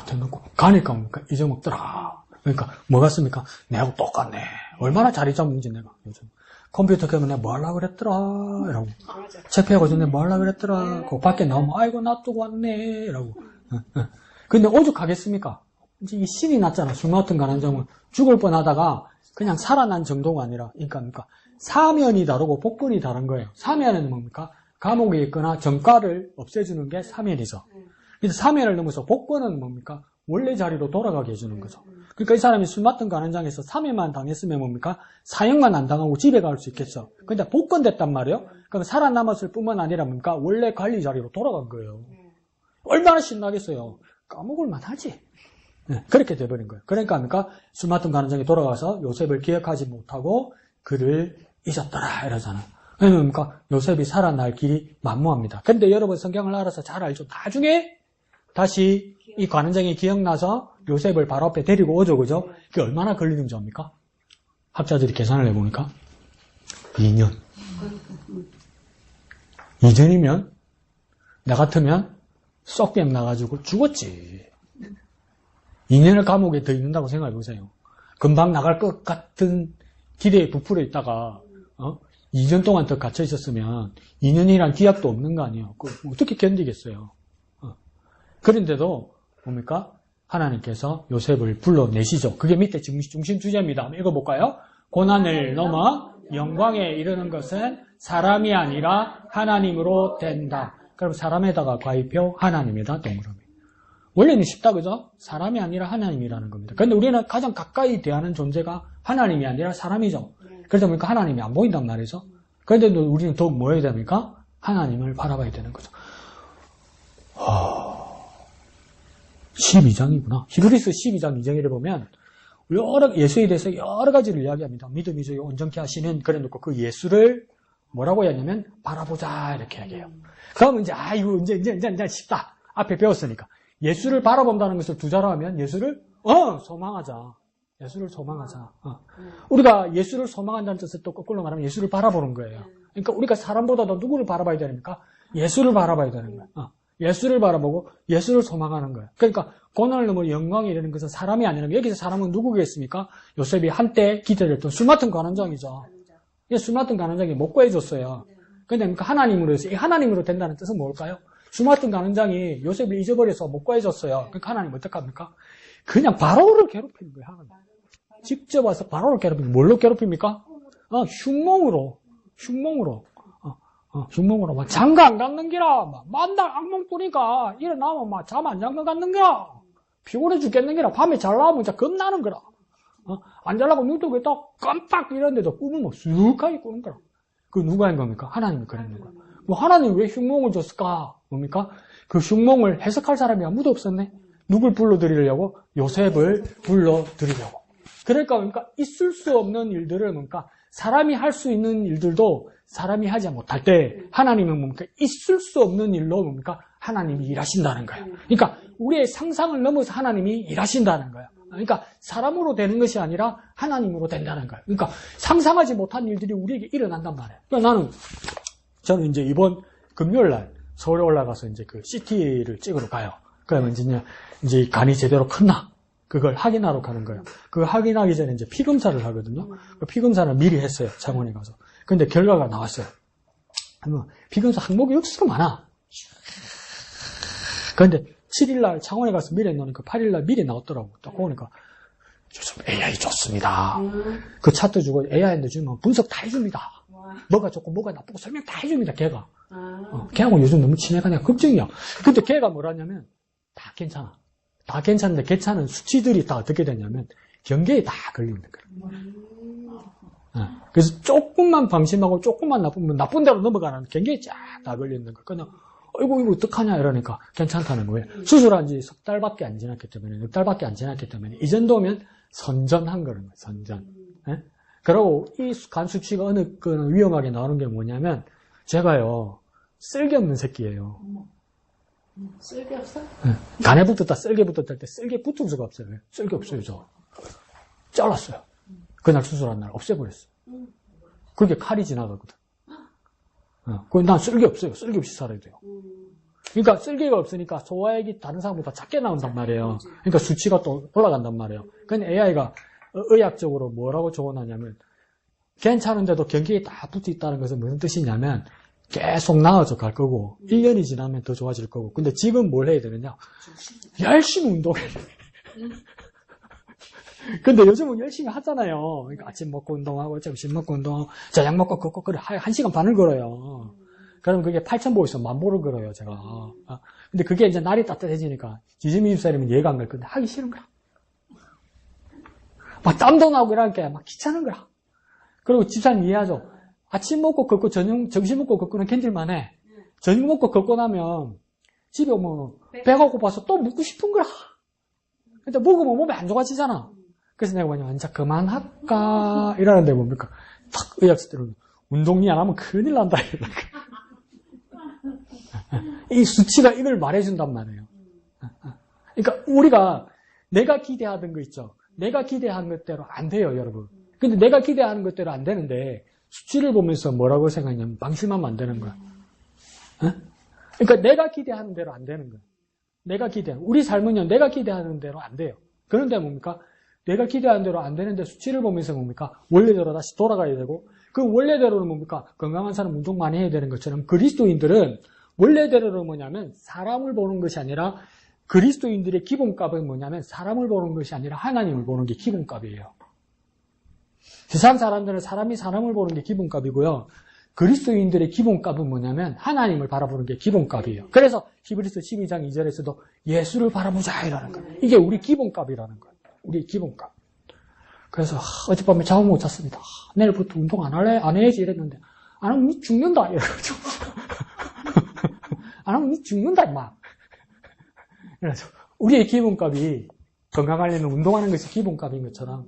해놓고 가니까 뭡니까? 잊어먹더라. 그러니까 뭐 같습니까? 내하고 똑같네. 얼마나 잘 잊어먹는지 내가 요즘. 컴퓨터 켜면 내가 뭐 하려고 그랬더라 이러고 책 펴고 전에 뭐 하려고 그랬더라 그 밖에 나오면 아이고 놔두고 왔네 이러고. 근데 오죽하겠습니까? 이제 이 신이 났잖아. 술 맡은 관원장은 죽을 뻔하다가 그냥 살아난 정도가 아니라 그러니까 사면이 다르고 복권이 다른 거예요. 사면은 뭡니까? 감옥에 있거나 정가를 없애주는 게 사면이죠. 그래서 사면을 넘어서 복권은 뭡니까? 원래 자리로 돌아가게 해주는 거죠. 그러니까 이 사람이 술 맡은 관원장에서 3회만 당했으면 뭡니까? 사형만 안 당하고 집에 갈 수 있겠죠. 근데 복권됐단 말이에요. 그럼 살아남았을 뿐만 아니라 뭡니까? 원래 관리 자리로 돌아간 거예요. 얼마나 신나겠어요. 까먹을만 하지. 네, 그렇게 돼버린 거예요. 그러니까 뭡니까? 술 맡은 관원장이 돌아가서 요셉을 기억하지 못하고 그를 잊었더라 이러잖아요. 왜냐면 뭡니까? 요셉이 살아날 길이 만무합니다. 근데 여러분 성경을 알아서 잘 알죠. 나중에 다시 이 관원장이 기억나서 요셉을 바로 앞에 데리고 오죠. 그죠? 그게 얼마나 걸리는 줄 압니까? 학자들이 계산을 해보니까 2년. 2년이면 나 같으면 쏙병 나가지고 죽었지. 2년을 감옥에 더 있는다고 생각해보세요. 금방 나갈 것 같은 기대에 부풀어 있다가 2년 동안 더 갇혀 있었으면 2년이란 기약도 없는 거 아니에요. 어떻게 견디겠어요. 그런데도 뭡니까? 하나님께서 요셉을 불러내시죠. 그게 밑에 중심 주제입니다. 한번 읽어볼까요? 고난을 넘어 영광에 이르는 것은 사람이 아니라 하나님으로 된다. 그럼 사람에다가 과입표 하나님이다. 동그라미. 원래는 쉽다. 그죠? 사람이 아니라 하나님이라는 겁니다. 그런데 우리는 가장 가까이 대하는 존재가 하나님이 아니라 사람이죠. 그래서 뭡니까? 하나님이 안 보인단 말이죠. 그런데 우리는 더욱 뭐 해야 됩니까? 하나님을 바라봐야 되는 거죠. 12장이구나. 히브리서 12장 2장을 보면 예수에 대해서 여러 가지를 이야기합니다. 믿음이 온전케 하시는 그래 놓고 그 예수를 뭐라고 하냐면 바라보자 이렇게 이야기해요. 그러면 이제 이거 이제 쉽다. 앞에 배웠으니까. 예수를 바라본다는 것을 두 자로 하면 예수를 소망하자. 예수를 소망하자. 우리가 예수를 소망한다는 뜻을 또 거꾸로 말하면 예수를 바라보는 거예요. 그러니까 우리가 사람보다도 누구를 바라봐야 됩니까? 예수를 바라봐야 되는 거예요. 예수를 바라보고 예수를 소망하는 거예요. 그러니까 고난을 넘어 영광에 이르는 것은 사람이 아니라 여기서 사람은 누구겠습니까? 요셉이 한때 기대를 했던 술 맡은 관원장이죠. 술 맡은 관원장이 못 구해줬어요. 그런데 하나님으로 해서 이 하나님으로 된다는 뜻은 뭘까요? 술 맡은 관원장이 요셉을 잊어버려서 못 구해줬어요. 그러니까 하나님 어떡합니까? 그냥 바로를 괴롭히는 거예요. 하나님. 직접 와서 바로를 괴롭히는 뭘로 괴롭힙니까? 흉몽으로. 흉몽으로 막 장가 안 갔는 기라 막 만날 악몽 꾸니까 일어나면 막 잠 안 잔 것 같는 기라 피곤해 죽겠는 기라 밤에 잘 나오면 진짜 겁나는 거라 안 자려고 눈 뜨고 있다 깜빡 이러는데도 꿈을 막 쑥하게 꾸는 거라. 그 누가 한 겁니까? 하나님이 그랬는 거야. 뭐 하나님 왜 흉몽을 줬을까? 뭡니까? 그 흉몽을 해석할 사람이 아무도 없었네. 누굴 불러드리려고? 요셉을 불러드리려고. 그러니까 있을 수 없는 일들을 뭡니까? 사람이 할 수 있는 일들도 사람이 하지 못할 때 하나님은 뭡니까? 있을 수 없는 일로 뭡니까? 하나님이 일하신다는 거예요. 그러니까 우리의 상상을 넘어서 하나님이 일하신다는 거예요. 그러니까 사람으로 되는 것이 아니라 하나님으로 된다는 거예요. 그러니까 상상하지 못한 일들이 우리에게 일어난단 말이에요. 그러니까 저는 이제 이번 금요일 날 서울에 올라가서 이제 그 CT를 찍으러 가요. 그러면 이제 간이 제대로 컸나? 그걸 확인하러 가는 거예요. 그거 확인하기 전에 이제 피검사를 하거든요. 그 피검사를 미리 했어요. 창원에 가서. 근데 결과가 나왔어요. 피검사 항목이 억수로 많아. 그런데 7일날 창원에 가서 미래 넣으니까 8일날 미래 나왔더라고. 딱 보니까 요즘 AI 좋습니다. 그 차트 주고 AI한테 주면 분석 다 해줍니다. 뭐가 좋고 뭐가 나쁘고 설명 다 해줍니다. 걔가. 걔하고 요즘 너무 친해가 내가 걱정이야. 근데 걔가 뭐라냐면 다 괜찮아. 다 괜찮은데 괜찮은 수치들이 다 어떻게 되냐면 경계에 다 걸리는 거야. 그래서 조금만 방심하고 조금만 나쁘면 나쁜 대로 넘어가는 경계에 쫙 다 걸리는 거야. 그냥 이거 어떡하냐 이러니까 괜찮다는 거예요. 수술한 지 석 달밖에 안 지났기 때문에, 넉 달밖에 안 지났기 때문에 이 정도면 선전한 거는 거예요. 선전. 예? 그리고 이 간 수치가 어느 그 위험하게 나오는 게 뭐냐면 제가요 쓸개 없는 새끼예요. 쓸게 없어? 예. 간에 붙었다 쓸개 붙었다 할 때 쓸개 붙을 수가 없어요. 쓸개 없어요. 저 잘랐어요. 그날 수술한 날 없애버렸어요. 그게 칼이 지나가거든. 난 쓸개 없어요. 쓸개 없이 살아야 돼요. 그러니까 쓸개가 없으니까 소화액이 다른 사람보다 작게 나온단 말이에요. 그러니까 수치가 또 올라간단 말이에요. 근데 AI가 의학적으로 뭐라고 적어놨냐면 괜찮은데도 경계에 다 붙어 있다는 것은 무슨 뜻이냐면 계속 나아져 갈 거고 1년이 지나면 더 좋아질 거고 근데 지금 뭘 해야 되느냐 열심히 운동해야 돼. 근데 요즘은 열심히 하잖아요. 그러니까 아침 먹고 운동하고 점심 먹고 운동하고 저녁 먹고 걷고 그래 1시간 반을 걸어요. 그럼 그게 8,000보 있어 10,000보를 걸어요 제가. 근데 그게 이제 날이 따뜻해지니까 지지미 집사람은 이해가 안 갈 건데 하기 싫은 거야. 막 땀도 나고 이러니까 막 귀찮은 거야. 그리고 집사님 이해하죠. 아침 먹고 걷고 점심 먹고 걷고는 견딜만 해. 저녁 먹고 걷고 나면 집에 오면 배가 고파서 또 먹고 싶은 거야. 근데 먹으면 몸이 안 좋아지잖아. 그래서 내가 뭐냐면 이제 그만할까 이러는데 뭡니까 탁 의학자들은 운동이 안 하면 큰일 난다 이러니까 이 수치가 이걸 말해준단 말이에요. 그러니까 우리가 내가 기대하던 거 있죠. 내가 기대한 것대로 안 돼요 여러분. 근데 내가 기대하는 것대로 안 되는데 수치를 보면서 뭐라고 생각하냐면 방심하면 안 되는 거야. 그러니까 내가 기대하는 대로 안 되는 거야. 내가 기대하는 우리 삶은요 내가 기대하는 대로 안 돼요. 그런데 뭡니까? 내가 기대하는 대로 안 되는데 수치를 보면서 뭡니까? 원래대로 다시 돌아가야 되고 그 원래대로는 뭡니까? 건강한 사람 운동 많이 해야 되는 것처럼 그리스도인들은 원래대로는 뭐냐면 사람을 보는 것이 아니라 그리스도인들의 기본값은 뭐냐면 사람을 보는 것이 아니라 하나님을 보는 게 기본값이에요. 세상 사람들은 사람이 사람을 보는 게 기본값이고요. 그리스도인들의 기본값은 뭐냐면 하나님을 바라보는 게 기본값이에요. 그래서 히브리서 12장 2절에서도 예수를 바라보자 이라는 거예요. 이게 우리 기본값이라는 거예요. 우리 기본값. 그래서 어젯밤에 잠을 못 잤습니다. 내일부터 운동 안 할래? 안 해야지 이랬는데 안 하면 니 죽는다 이래가지고 안 하면 니 죽는다 임마. 그래서 우리의 기본값이 건강하려면 운동하는 것이 기본값인 것처럼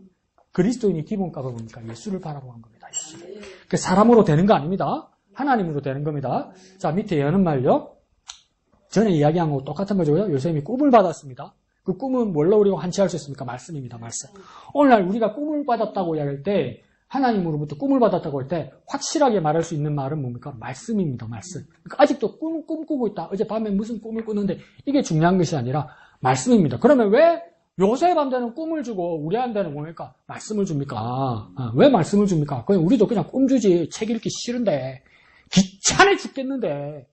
그리스도인의 기본값은 뭡니까? 예수를 바라보는 겁니다. 그 사람으로 되는 거 아닙니다. 하나님으로 되는 겁니다. 자 밑에 여는 말요. 전에 이야기한 거 똑같은 거죠. 요셉이 꿈을 받았습니다. 그 꿈은 뭘로 우리가 환치할 수 있습니까? 말씀입니다. 말씀. 오늘날 우리가 꿈을 받았다고 이야기할 때 하나님으로부터 꿈을 받았다고 할 때 확실하게 말할 수 있는 말은 뭡니까? 말씀입니다. 말씀. 그러니까 아직도 꿈 꾸고 있다. 어젯밤에 무슨 꿈을 꾸는데 이게 중요한 것이 아니라 말씀입니다. 그러면 왜 요셉한테는 꿈을 주고 우리한테는 뭡니까? 말씀을 줍니까? 왜 말씀을 줍니까? 그냥 우리도 그냥 꿈 주지. 책 읽기 싫은데 귀찮아 죽겠는데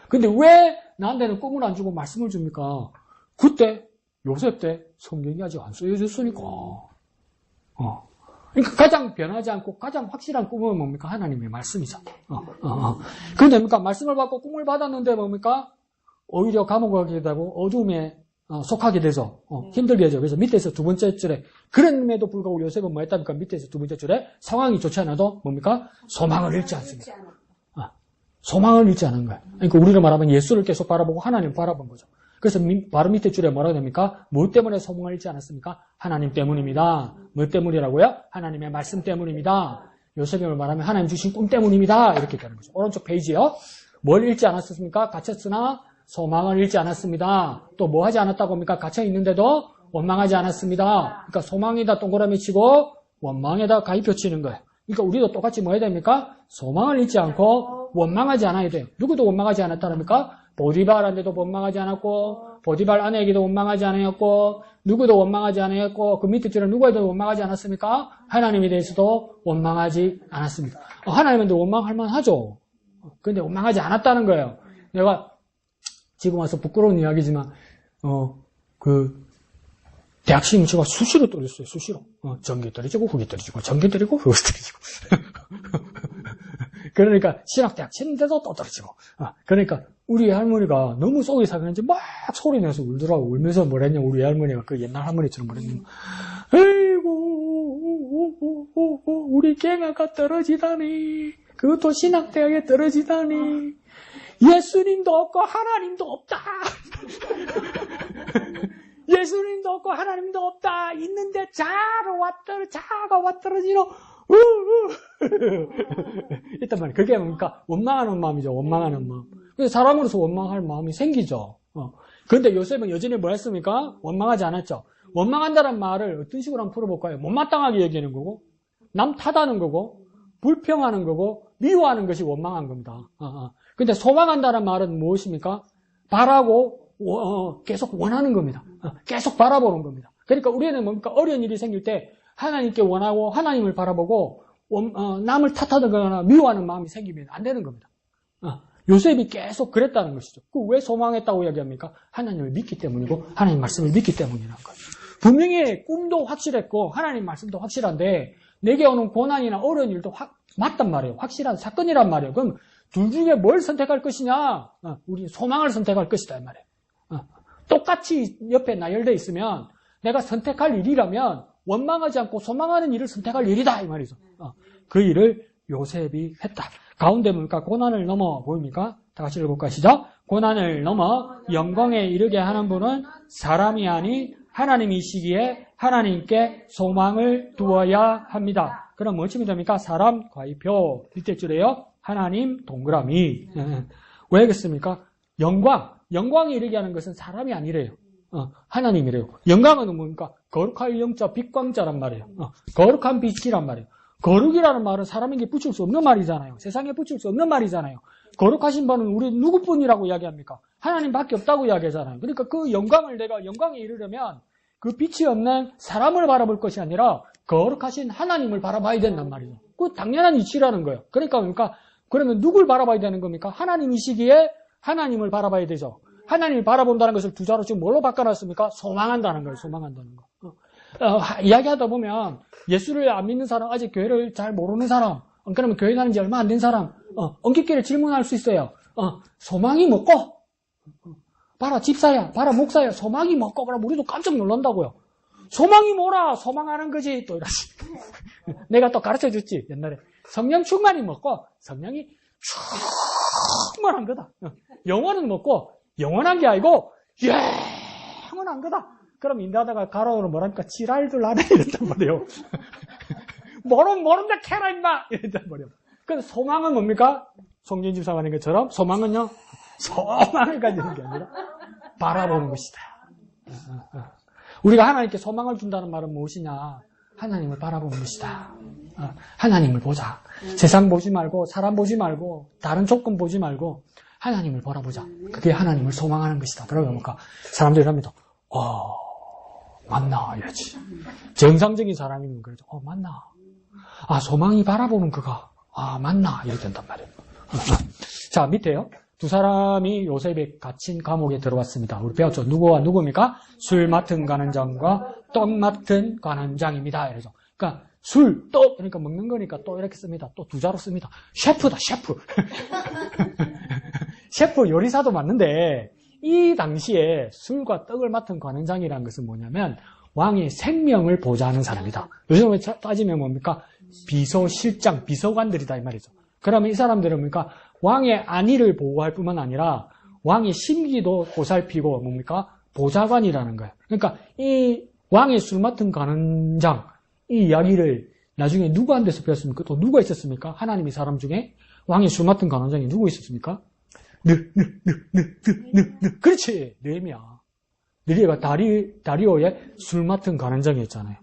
근데 왜 나한테는 꿈을 안 주고 말씀을 줍니까? 그때 요셉 때 성경이 아직 안 쓰여졌으니까 그러니까 가장 변하지 않고 가장 확실한 꿈은 뭡니까? 하나님의 말씀이죠. 그런데 뭡니까? 말씀을 받고 꿈을 받았는데 뭡니까? 오히려 감옥에 가게 되고 어둠에 속하게 되죠. 힘들게 하죠. 그래서 밑에서 두 번째 줄에 그럼에도 불구하고 요셉은 뭐 했답니까? 밑에서 두 번째 줄에 상황이 좋지 않아도 뭡니까? 소망을 잃지 않습니다. 소망을 잃지 않은 거예요. 그러니까 우리로 말하면 예수를 계속 바라보고 하나님을 바라본 거죠. 그래서 바로 밑에 줄에 뭐라고 됩니까? 무엇 때문에 소망을 잃지 않았습니까? 하나님 때문입니다. 뭐 때문이라고요? 하나님의 말씀 때문입니다. 요셉이 말하면 하나님 주신 꿈 때문입니다. 이렇게 되는 거죠. 오른쪽 페이지요. 뭘 잃지 않았습니까? 갇혔으나 소망을 잃지 않았습니다. 또 뭐 하지 않았다고 합니까? 갇혀 있는데도 원망하지 않았습니다. 그러니까 소망에다 동그라미 치고 원망에다 가위표 치는 거예요. 그러니까 우리도 똑같이 뭐 해야 됩니까? 소망을 잃지 않고 원망하지 않아야 돼요. 누구도 원망하지 않았다랍니까? 보디발한테도 원망하지 않았고 보디발 아내에게도 원망하지 않았고 누구도 원망하지 않았고 그 밑에 줄에 누구에도 원망하지 않았습니까? 하나님에 대해서도 원망하지 않았습니다. 하나님한테 원망할 만하죠. 근데 원망하지 않았다는 거예요. 내가 지금 와서 부끄러운 이야기지만, 대학 시험 제가 수시로 떨어졌어요, 수시로. 전기 떨어지고, 후기 떨어지고, 전기 떨어지고, 후기 떨어지고. 그러니까, 신학대학 치는데도 또 떨어지고. 그러니까, 우리 할머니가 너무 속이 상했는지 막 소리 내서 울더라고. 울면서 뭐랬냐, 우리 할머니가 그 옛날 할머니처럼 뭐랬냐. 에이고, 우리 갱아가 떨어지다니. 그것도 신학대학에 떨어지다니. 예수님도 없고, 하나님도 없다. 예수님도 없고 하나님도 없다. 있는데 자가 와 떨어지노. 일단 말이야. 그게 뭡니까? 원망하는 마음이죠. 원망하는 마음. 그래서 사람으로서 원망할 마음이 생기죠. 그런데 요셉은 여전히 뭐 했습니까? 원망하지 않았죠. 원망한다는 말을 어떤 식으로 한번 풀어볼까요? 못마땅하게 얘기하는 거고, 남 탓하는 거고, 불평하는 거고, 미워하는 것이 원망한 겁니다. 근데 소망한다는 말은 무엇입니까? 바라고 계속 원하는 겁니다. 계속 바라보는 겁니다. 그러니까 우리는 뭡니까? 어려운 일이 생길 때 하나님께 원하고 하나님을 바라보고 남을 탓하거나 미워하는 마음이 생기면 안 되는 겁니다. 요셉이 계속 그랬다는 것이죠. 왜 소망했다고 이야기합니까? 하나님을 믿기 때문이고 하나님 말씀을 믿기 때문이라는 거예요. 분명히 꿈도 확실했고 하나님 말씀도 확실한데 내게 오는 고난이나 어려운 일도 맞단 말이에요. 확실한 사건이란 말이에요. 그럼 둘 중에 뭘 선택할 것이냐? 우리 소망을 선택할 것이다 이 말이에요. 똑같이 옆에 나열되어 있으면 내가 선택할 일이라면 원망하지 않고 소망하는 일을 선택할 일이다 이 말이죠. 그 일을 요셉이 했다. 가운데 뭡니까? 고난을 넘어 보입니까? 다 같이 읽어볼까? 시작. 고난을 넘어 영광에 이르게 하는 분은 사람이 아닌 하나님이시기에 하나님께 소망을 두어야 합니다. 그럼 뭐쯤이 됩니까? 사람 과이표 1대 줄에요. 하나님 동그라미. 왜 그랬습니까? 영광에 이르게 하는 것은 사람이 아니래요. 하나님이래요. 영광은 뭡니까? 거룩할 영자, 빛광자란 말이에요. 거룩한 빛이란 말이에요. 거룩이라는 말은 사람에게 붙일 수 없는 말이잖아요. 세상에 붙일 수 없는 말이잖아요. 거룩하신 분은 우리 누구뿐이라고 이야기합니까? 하나님밖에 없다고 이야기하잖아요. 그러니까 그 영광을 내가 영광에 이르려면 그 빛이 없는 사람을 바라볼 것이 아니라 거룩하신 하나님을 바라봐야 된단 말이죠. 그 당연한 이치라는 거예요. 그러니까 그러면 누굴 바라봐야 되는 겁니까? 하나님이시기에 하나님을 바라봐야 되죠. 하나님을 바라본다는 것을 두 자로 지금 뭘로 바꿔놨습니까? 소망한다는 거예요. 소망한다는 거. 이야기하다 보면 예수를 안 믿는 사람, 아직 교회를 잘 모르는 사람, 그러면 교회 다닌 지 얼마 안 된 사람, 엄격하게 질문할 수 있어요. 소망이 뭐고? 봐라 집사야, 봐라 목사야, 소망이 뭐고? 그럼 우리도 깜짝 놀란다고요. 소망이 뭐라? 소망하는 거지. 또 이러지. 내가 또 가르쳐줬지 옛날에. 성령 충만이 뭐고? 성령이 충만한 거다. 영원은 뭐고? 영원한 게 아니고 영원한 거다. 그럼 인다다가 가라오는 뭐랍니까? 지랄들 하네 이랬단 말이에요. 모른다 캐라 임마 이랬단 말이에요. 그래서 소망은 뭡니까? 송진 집사가 하는 것처럼 소망은요, 소망을 가지는 게 아니라 바라보는 것이다. 우리가 하나님께 소망을 준다는 말은 무엇이냐? 하나님을 바라보는 것이다. 하나님을 보자. 세상 보지 말고, 사람 보지 말고, 다른 조건 보지 말고 하나님을 바라보자. 그게 하나님을 소망하는 것이다. 그러니까 사람들이 합니다. 맞나 이러지. 정상적인 사람이면 그러죠. 맞나. 소망이 바라보는 그가 맞나 이렇게 된단 말이에요. 자, 밑에요. 두 사람이 요셉이 갇힌 감옥에 들어왔습니다. 우리 배웠죠. 누구와 누구입니까? 술 맡은 관원장과 떡 맡은 관원장입니다. 이러죠. 그러니까 술, 떡, 그러니까 먹는 거니까 또 이렇게 씁니다. 또 두 자로 씁니다. 셰프다, 셰프. 셰프 요리사도 맞는데 이 당시에 술과 떡을 맡은 관원장이라는 것은 뭐냐면 왕의 생명을 보좌하는 사람이다. 요즘에 따지면 뭡니까? 비서실장, 비서관들이다 이 말이죠. 그러면 이 사람들은 뭡니까? 왕의 안위를 보호할 뿐만 아니라 왕의 심기도 보살피고 뭡니까? 보좌관이라는 거예요. 그러니까 이 왕의 술 맡은 관원장 이 이야기를 나중에 누구한테서 배웠습니까? 또 누가 있었습니까? 하나님의 사람 중에 왕의 술 맡은 관원장이 누구 있었습니까? 그렇지, 느헤미야. 느헤미야가 다리오의 술 맡은 관원장이었잖아요.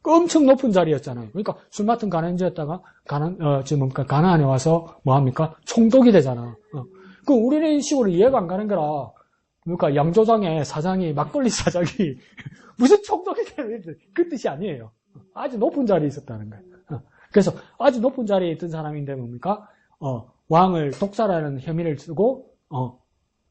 엄청 높은 자리였잖아요. 그러니까 술 맡은 관원장이었다가 가나안에 와서 뭐 합니까? 총독이 되잖아. 그 우리는 식으로 이해가 안 가는 거라. 그러니까 양조장의 사장이 막걸리 사장이 무슨 총독이 되는 그 뜻이 아니에요. 아주 높은 자리에 있었다는 거예요. 그래서 아주 높은 자리에 있던 사람인데 뭡니까? 왕을 독살하는 혐의를 쓰고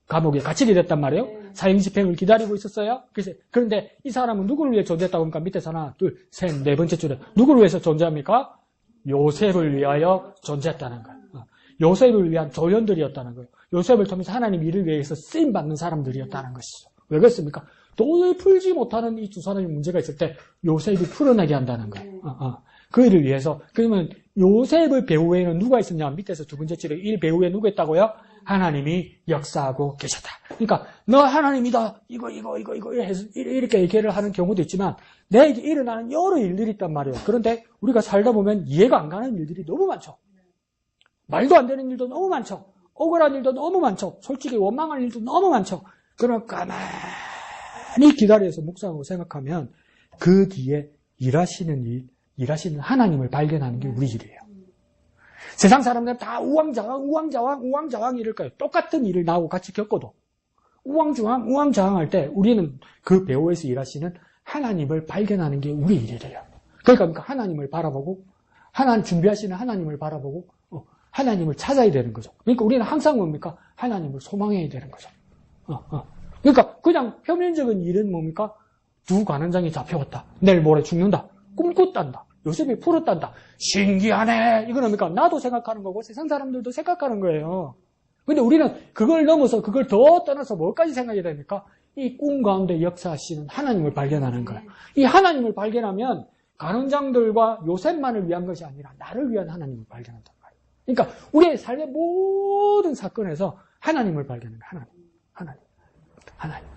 감옥에 갇히게 됐단 말이에요. 사형집행을 기다리고 있었어요. 그런데 이 사람은 누구를 위해 존재했다고 합니까? 밑에서 하나, 둘, 셋, 네 번째 줄에 누구를 위해서 존재합니까? 요셉을 위하여 존재했다는 거예요. 요셉을 위한 조연들이었다는 거예요. 요셉을 통해서 하나님 일을 위해서 쓰임받는 사람들이었다는 것이죠. 왜 그렇습니까? 도저히 풀지 못하는 이 두 사람의 문제가 있을 때 요셉이 풀어내게 한다는 거예요. 그 일을 위해서. 그러면 요셉의 배후에는 누가 있었냐? 밑에서 두 번째 줄에 이 배후에 누가 있다고요? 하나님이 역사하고 계셨다. 그러니까 너 하나님이다. 이거 해서 이렇게 얘기를 하는 경우도 있지만 내게 일어나는 여러 일들이 있단 말이에요. 그런데 우리가 살다 보면 이해가 안 가는 일들이 너무 많죠. 말도 안 되는 일도 너무 많죠. 억울한 일도 너무 많죠. 솔직히 원망할 일도 너무 많죠. 그럼 가만히 기다려서 묵상하고 생각하면 그 뒤에 일하시는 하나님을 발견하는 게 우리 일이에요. 세상 사람들은 다 우왕좌왕 이럴 거예요. 똑같은 일을 나하고 같이 겪어도 우왕좌왕 할 때 우리는 그 배후에서 일하시는 하나님을 발견하는 게 우리 일이래요. 그러니까 하나님을 바라보고 하나님 준비하시는 하나님을 바라보고 하나님을 찾아야 되는 거죠. 그러니까 우리는 항상 뭡니까? 하나님을 소망해야 되는 거죠. 그러니까 그냥 표면적인 일은 뭡니까? 두 관원장이 잡혀갔다. 내일 모레 죽는다. 꿈꿨단다. 요셉이 풀었단다. 신기하네. 이건 뭡니까? 나도 생각하는 거고 세상 사람들도 생각하는 거예요. 근데 우리는 그걸 넘어서 그걸 더 떠나서 뭐까지 생각해야 됩니까? 이 꿈 가운데 역사하시는 하나님을 발견하는 거예요. 이 하나님을 발견하면 관원장들과 요셉만을 위한 것이 아니라 나를 위한 하나님을 발견한단 말이에요. 그러니까 우리의 삶의 모든 사건에서 하나님을 발견하는 거예요. 하나님.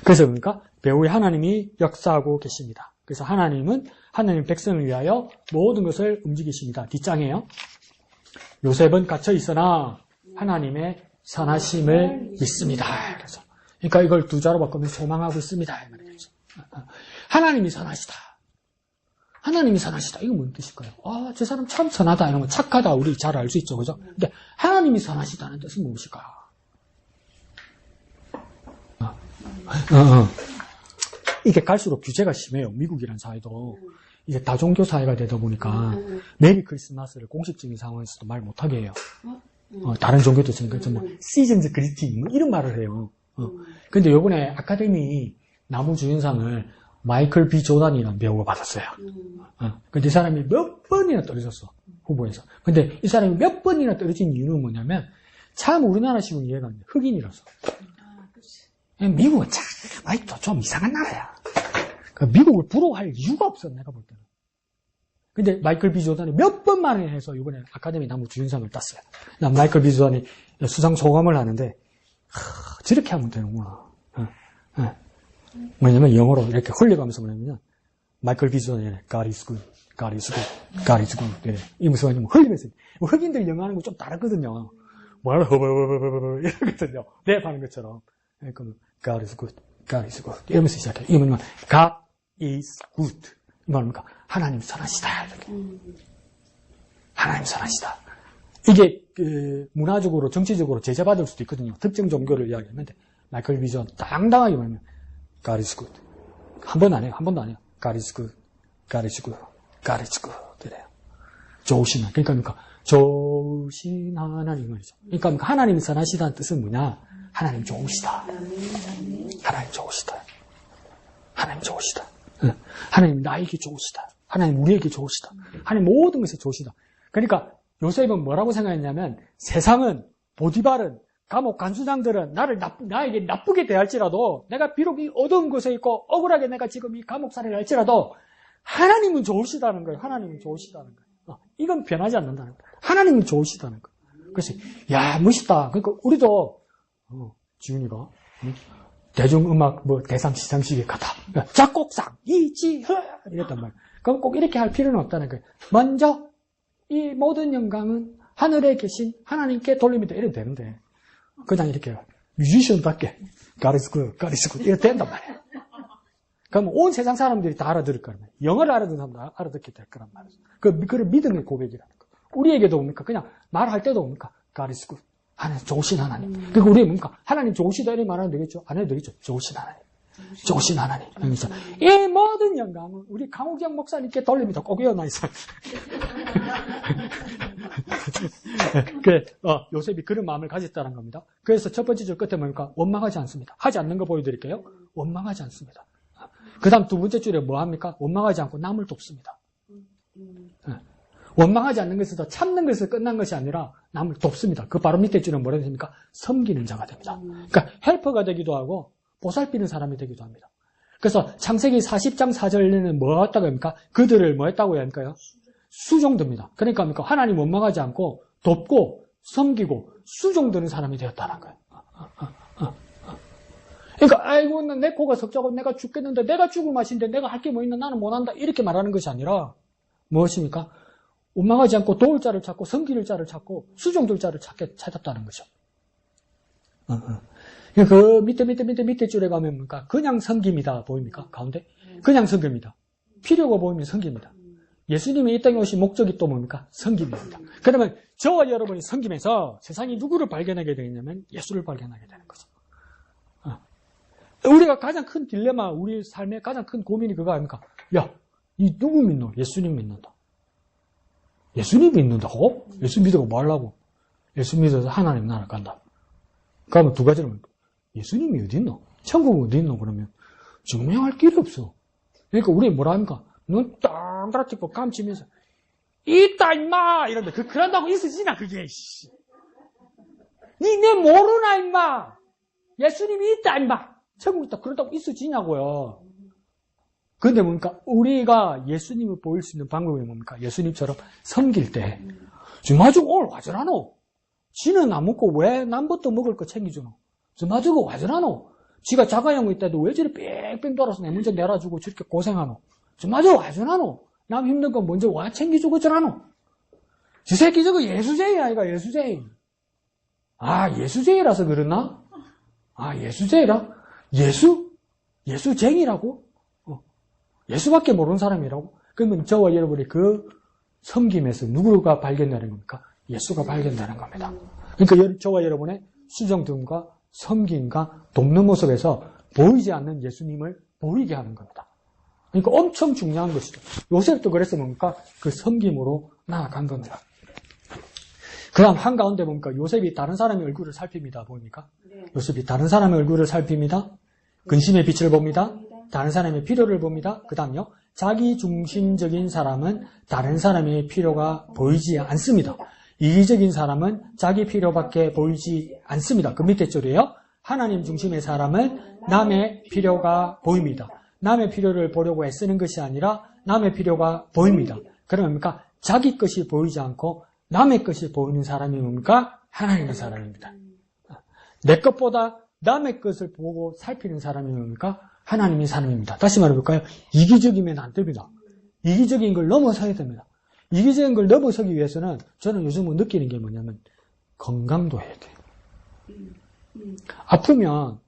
그래서 그러니까 배후에 하나님이 역사하고 계십니다. 그래서 하나님은 하나님 백성을 위하여 모든 것을 움직이십니다. 뒷장이에요. 요셉은 갇혀 있으나 하나님의 선하심을 믿습니다. 그래서 그러니까 이걸 두 자로 바꾸면 소망하고 있습니다. 하나님이 선하시다. 하나님이 선하시다. 이거 뭔 뜻일까요? 저 사람 참 선하다. 이런 거 착하다. 우리 잘 알 수 있죠. 그죠? 근데 하나님이 선하시다는 뜻은 무엇일까? 이게 갈수록 규제가 심해요. 미국이라는 사회도. 이게 다종교 사회가 되다 보니까 메리 크리스마스를 공식적인 상황에서도 말 못하게 해요. 다른 종교도 지금 시즌즈 그리팅 이런 말을 해요. 근데 요번에 아카데미 나무주연상을 마이클 B 조단이라는 배우가 받았어요. 근데 이 사람이 몇 번이나 떨어졌어. 후보에서. 근데 이 사람이 몇 번이나 떨어진 이유는 뭐냐면 참 우리나라식으로 이해가 안 돼. 흑인이라서. 미국은 참 좀 이상한 나라야. 그러니까 미국을 부러워할 이유가 없어, 내가 볼 때는. 근데 마이클 B 조단이 몇 번 만에 해서 이번에 아카데미 나무주연상을 땄어요. 마이클 B 조단이 수상 소감을 하는데 저렇게 하면 되는구나. 뭐냐면 영어로 이렇게 흘려가면서 뭐냐면 마이클 B 조단이 God is good, God is good, God is good 이래. 이 무슨 말이냐면 흘리면서 흑인들 영어 하는 거 좀 다르거든요. 뭐라 이러거든요. 랩하는 것처럼. 그러니까 God is good, God is good 이러면서 시작해요. 이게 뭐냐면 God is good 이 말입니까? 하나님 선하시다. 이렇게. 하나님 선하시다. 이게 문화적으로 정치적으로 제재받을 수도 있거든요. 특정 종교를 이야기하면 마이클 비전 당당하게 말하면 God is good. 한 번 안 해요. 한 번도 안 해요. God is good, God is good, God is good 이래요. 좋으신 하나님. 그러니까 좋으신 하나님 말이죠. 그러니까 하나님이 선하시다는 뜻은 뭐냐? 하나님 좋으시다. 하나님 좋으시다. 하나님 좋으시다. 하나님 나에게 좋으시다. 하나님 우리에게 좋으시다. 하나님 모든 것에 좋으시다. 그러니까 요셉은 뭐라고 생각했냐면 세상은 보디발은 감옥 간수장들은 나에게 나쁘게 대할지라도 내가 비록 이 어두운 곳에 있고 억울하게 내가 지금 이 감옥살이를 할지라도 하나님은 좋으시다는 거예요. 하나님은 좋으시다는 거예요. 이건 변하지 않는다는 거예요. 하나님은 좋으시다는 거예요. 그래서 야 멋있다. 그러니까 우리도 지훈이가 대중음악 대상 시상식에 가다 작곡상 이지허 이랬단 말이에요. 그럼 꼭 이렇게 할 필요는 없다는 거예요. 먼저 이 모든 영광은 하늘에 계신 하나님께 돌립니다. 이래도 되는데 그냥 이렇게 뮤지션답게 God is good, God is good 이렇게 된단 말이에요. 그럼 온 세상 사람들이 다 알아들을 거란 말이에요. 영어를 알아듣는 사람도 알아듣게 될 거란 말이에요. 그걸 믿음의 고백이라는 거. 우리에게도 뭡니까? 그냥 말할 때도 뭡니까? God is good. 하나님 좋으신 하나님. 그러니까 우리 뭡니까? 하나님 좋으시다 이런 말하면 되겠죠? 안 해도 되겠죠? 좋으신 하나님. 좋으신 하나님. 그래서 이 모든 영광은 우리 강욱영 목사님께 돌립니다. 꼭 이어나 있어. 요셉이 그런 마음을 가졌다는 겁니다. 그래서 첫 번째 줄 끝에 뭡니까? 원망하지 않습니다. 하지 않는 거 보여드릴게요. 원망하지 않습니다. 그 다음 두 번째 줄에 뭐 합니까? 원망하지 않고 남을 돕습니다. 원망하지 않는 것에서 참는 것에서 끝난 것이 아니라 남을 돕습니다. 그 바로 밑에 줄은 뭐라 됩니까? 섬기는 자가 됩니다. 그러니까 헬퍼가 되기도 하고 보살피는 사람이 되기도 합니다. 그래서 창세기 40장 4절에는 뭐 했다고 합니까? 그들을 뭐 했다고 해야 할까요? 수종듭니다. 그러니까 뭡니까? 하나님 원망하지 않고 돕고 섬기고 수종드는 사람이 되었다는 거예요. 그러니까 아이고 내 코가 석자고 내가 죽겠는데 내가 죽을 맛인데 내가 할 게 뭐 있나 나는 못한다 이렇게 말하는 것이 아니라 무엇입니까? 원망하지 않고 도울 자를 찾고 섬길 자를 찾고 수종들 자를 찾았다는 거죠. 그 밑에 줄에 가면 뭡니까? 그냥 섬깁니다. 보입니까? 가운데? 그냥 섬깁니다. 필요가 보이면 섬깁니다. 예수님이 이 땅에 오신 목적이 또 뭡니까? 섬김입니다. 그러면 저와 여러분이 섬기면서 세상이 누구를 발견하게 되겠냐면 예수를 발견하게 되는 거죠. 우리가 가장 큰 딜레마, 우리 삶의 가장 큰 고민이 그거 아닙니까? 야, 이 누구 믿노? 예수님 믿는다. 예수님 믿는다고? 예수 믿으고 뭐 하려고? 예수 믿어서 하나님 나라 간다. 그러면 두 가지를 뭡니까? 예수님이 어디 있노? 천국은 어디 있노? 그러면 증명할 길이 없어. 그러니까 우리 뭐라 합니까? 눈 땅따라 찍고 감치면서 있다 임마! 이런데 그런다고 있어지나 그게 니네 모르나 임마! 예수님이 있다 임마! 천국 있다 그런다고 있어지냐고요. 근데 뭡니까? 우리가 예수님을 보일 수 있는 방법이 뭡니까? 예수님처럼 섬길 때 주마주 오늘 와저라노? 지는 안 먹고 왜 남부터 먹을 거 챙겨주노? 주마주가 와저라노? 지가 자가용이 있다도 왜 저리 뺑뺑 돌아서 내 문제 내려주고 저렇게 고생하노? 주마주 와저라노? 남 힘든 거 먼저 와 챙겨주고 저라노? 저 새끼 저거 예수쟁이 아이가 예수쟁이. 아 예수쟁이라서 그러나? 아 예수쟁이라? 예수쟁이라고? 예수밖에 모르는 사람이라고? 그러면 저와 여러분이 그 섬김에서 누구가 발견되는 겁니까? 예수가 발견되는 겁니다. 그러니까 저와 여러분의 수정됨과 섬김과 돕는 모습에서 보이지 않는 예수님을 보이게 하는 겁니다. 그러니까 엄청 중요한 것이죠. 요셉도 그래서 뭡니까? 그 섬김으로 나아간 겁니다. 그 다음 한가운데 보니까 요셉이 다른 사람의 얼굴을 살핍니다. 보입니까? 요셉이 다른 사람의 얼굴을 살핍니다. 근심의 빛을 봅니다. 다른 사람의 필요를 봅니다. 그 다음요. 자기 중심적인 사람은 다른 사람의 필요가 보이지 않습니다. 이기적인 사람은 자기 필요밖에 보이지 않습니다. 그 밑에 줄이에요. 하나님 중심의 사람은 남의 필요가 보입니다. 남의 필요를 보려고 애쓰는 것이 아니라 남의 필요가 보입니다. 그러면 뭡니까? 자기 것이 보이지 않고 남의 것이 보이는 사람이 뭡니까? 하나님의 사람입니다. 내 것보다 남의 것을 보고 살피는 사람이 뭡니까? 하나님의 사람입니다. 다시 말해볼까요? 이기적이면 안 됩니다. 이기적인 걸 넘어서야 됩니다. 이기적인 걸 넘어서기 위해서는 저는 요즘은 느끼는 게 뭐냐면 건강도 해야 돼요. 아프면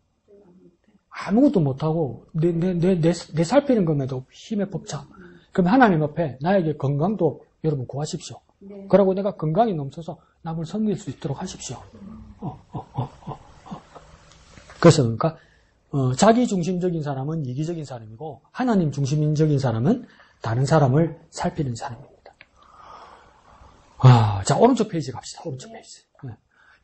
아무것도 못하고 내 살피는 것에도 힘에 벅차. 그럼 하나님 앞에 나에게 건강도 여러분 구하십시오. 그러고 내가 건강이 넘쳐서 남을 섬길 수 있도록 하십시오. 그래서 그러니까 자기 중심적인 사람은 이기적인 사람이고 하나님 중심적인 사람은 다른 사람을 살피는 사람입니다. 자, 오른쪽 페이지 갑시다. 오른쪽 페이지.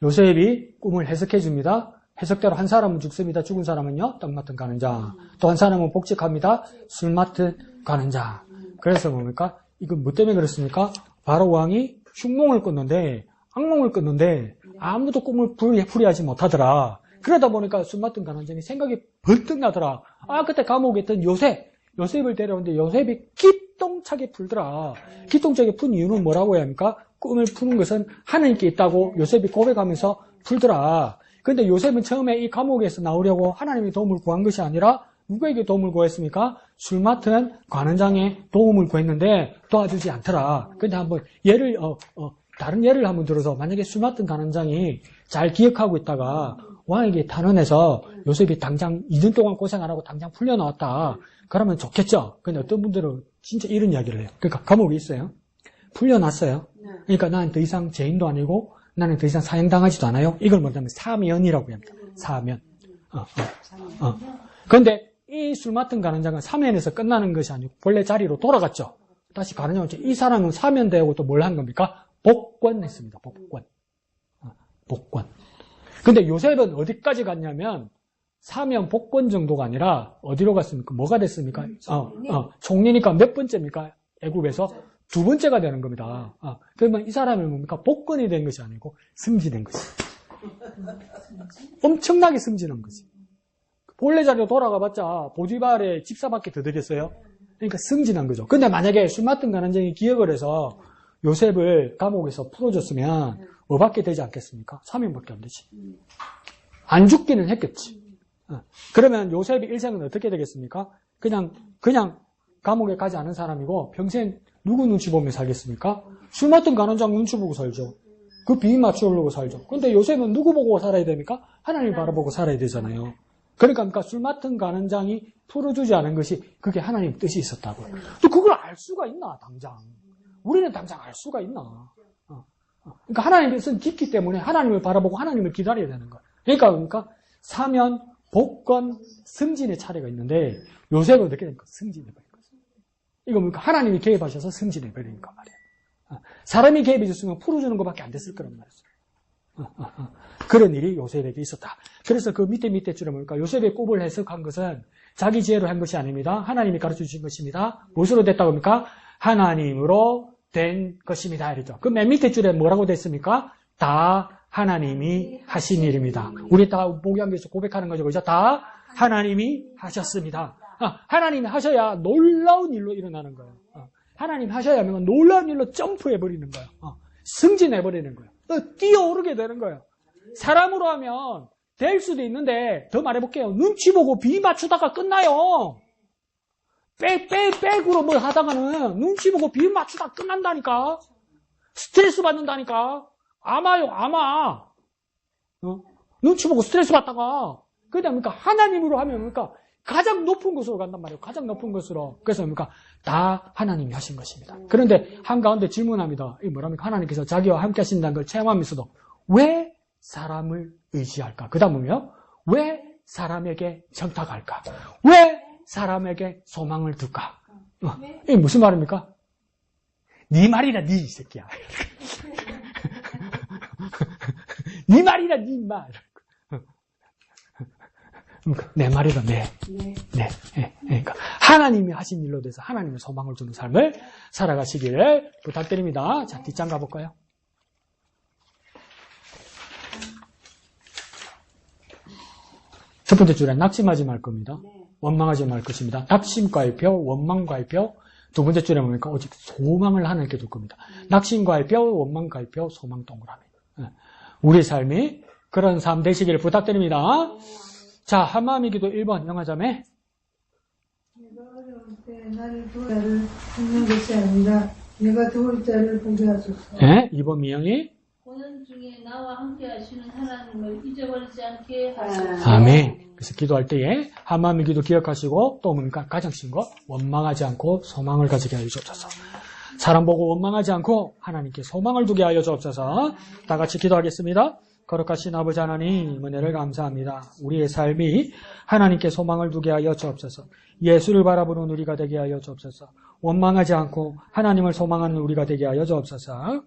요셉이 꿈을 해석해 줍니다. 해석대로 한 사람은 죽습니다. 죽은 사람은요, 떡 맡은 가는 자. 또 한 사람은 복직합니다. 술 맡은 가는 자. 그래서 뭡니까? 이건 뭐 때문에 그렇습니까? 바로 왕이 흉몽을 꿨는데, 악몽을 꿨는데, 아무도 꿈을 풀이하지 못하더라. 그러다 보니까 술 맡은 가는 자니 생각이 벌떡 나더라. 그때 감옥에 있던 요셉을 데려오는데 요셉이 기똥차게 풀더라. 기똥차게 푼 이유는 뭐라고 해야 합니까? 꿈을 푸는 것은 하나님께 있다고 요셉이 고백하면서 풀더라. 그런데 요셉은 처음에 이 감옥에서 나오려고 하나님의 도움을 구한 것이 아니라 누구에게 도움을 구했습니까? 술 맡은 관원장의 도움을 구했는데 도와주지 않더라. 그런데 한번 다른 예를 한번 들어서 만약에 술 맡은 관원장이 잘 기억하고 있다가 왕에게 탄원해서 요셉이 당장 2년 동안 고생 안 하고 당장 풀려나왔다. 그러면 좋겠죠. 근데 어떤 분들은 진짜 이런 이야기를 해요. 그러니까 감옥에 있어요. 풀려났어요. 그러니까 나는 더 이상 죄인도 아니고 나는 더 이상 사형당하지도 않아요. 이걸 뭐냐면 사면이라고 합니다. 사면. 그런데 이 술 맡은 간원장은 사면에서 끝나는 것이 아니고 본래 자리로 돌아갔죠. 다시 간원장은 이 사람은 사면되고 또 뭘 한 겁니까? 복권했습니다. 복권. 복권. 근데 요셉은 어디까지 갔냐면 사면 복권 정도가 아니라 어디로 갔습니까? 뭐가 됐습니까? 총리니까 몇 번째입니까? 애굽에서 두 번째가 되는 겁니다. 그러면 이 사람이 뭡니까? 복권이 된 것이 아니고 승진된 것이. 엄청나게 승진한 것이. 본래 자리로 돌아가봤자 보디발의 집사밖에 더 되겠어요? 그러니까 승진한 거죠. 근데 만약에 술 맡은 간원장이 기억을 해서 요셉을 감옥에서 풀어줬으면 뭐밖에 되지 않겠습니까? 사면밖에 안 되지. 안 죽기는 했겠지. 그러면 요셉의 일생은 어떻게 되겠습니까? 그냥 감옥에 가지 않은 사람이고 평생 누구 눈치 보며 살겠습니까? 술 맡은 간원장 눈치 보고 살죠. 그 비위 맞추려고 살죠. 근데 요셉은 누구 보고 살아야 됩니까? 하나님 바라보고 살아야 되잖아요. 그러니까 술 맡은 간원장이 풀어주지 않은 것이 그게 하나님 뜻이 있었다고요. 또 그걸 알 수가 있나 당장. 우리는 당장 알 수가 있나. 그러니까 하나님의 뜻은 깊기 때문에 하나님을 바라보고 하나님을 기다려야 되는 거예요. 그러니까 사면, 복권, 승진의 차례가 있는데 요셉은 어떻게 됩니까? 승진해버린 거죠. 이거 뭡니까? 하나님이 개입하셔서 승진해버리니까 말이에요. 사람이 개입해줬으면 풀어주는 것밖에 안 됐을 거란 말이죠. 그런 일이 요셉에게 있었다. 그래서 그 밑에 줄에 뭡니까? 요셉의 꼽을 해석한 것은 자기 지혜로 한 것이 아닙니다. 하나님이 가르쳐 주신 것입니다. 무엇으로 됐다고 합니까? 하나님으로 된 것입니다. 이랬죠. 그 맨 밑에 줄에 뭐라고 됐습니까? 다 하나님이 하신 일입니다. 우리 다 목양교에서 고백하는 거죠. 그죠? 다 하나님이 하셨습니다. 하나님이 하셔야 놀라운 일로 일어나는 거예요. 하나님 하셔야 하면 놀라운 일로 점프해버리는 거예요. 승진해버리는 거예요. 뛰어오르게 되는 거예요. 사람으로 하면 될 수도 있는데 더 말해볼게요. 눈치 보고 비 맞추다가 끝나요. 백으로 뭐 하다가는 눈치 보고 비 맞추다가 끝난다니까. 스트레스 받는다니까. 아마요, 아마. 눈치 보고 스트레스 받다가. 그러다 보니까 하나님으로 하면 그러니까 가장 높은 곳으로 간단 말이에요. 가장 높은 곳으로. 그래서 그러니까 다 하나님이 하신 것입니다. 그런데 한가운데 질문합니다. 이 뭐랍니까? 하나님께서 자기와 함께 하신다는 걸 체험하면서도 왜 사람을 의지할까? 그 다음은요. 왜 사람에게 청탁할까? 왜 사람에게 소망을 둘까? 이게 무슨 말입니까? 네 말이라 네 새끼야. 네 말이라 네 말. 내 말이라 네. 그러니까 하나님이 하신 일로 돼서 하나님의 소망을 두는 삶을 살아가시기를 부탁드립니다. 자, 뒷장 가볼까요? 첫 번째 줄에 낙심하지 말 겁니다. 원망하지 말 것입니다. 낙심과의 뼈, 원망과의 뼈. 두 번째 줄에 뭡니까? 오직 소망을 하나님께 둘 겁니다. 낙심과의 뼈, 원망과의 뼈, 소망 동그라미. 우리 삶이 그런 삶 되시기를 부탁드립니다. 자, 한마음의 기도 1번 영화자매. 내가 어려울 때 나를 도울 자를 찾는 것이 아니라 내가 도울 자를 보게 하소서. 네, 2번 미영이. 고난 중에 나와 함께 하시는 하나님을 잊어버리지 않게 하소서. 아멘. 그래서 기도할 때에 한마음의 기도 기억하시고 또 뭡니까? 가장 쉬운 거 원망하지 않고 소망을 가지게 하여 주옵소서. 사람 보고 원망하지 않고 하나님께 소망을 두게 하여 주옵소서. 다 같이 기도하겠습니다. 거룩하신 아버지 하나님 은혜를 감사합니다. 우리의 삶이 하나님께 소망을 두게 하여 주옵소서. 예수를 바라보는 우리가 되게 하여 주옵소서. 원망하지 않고 하나님을 소망하는 우리가 되게 하여 주옵소서.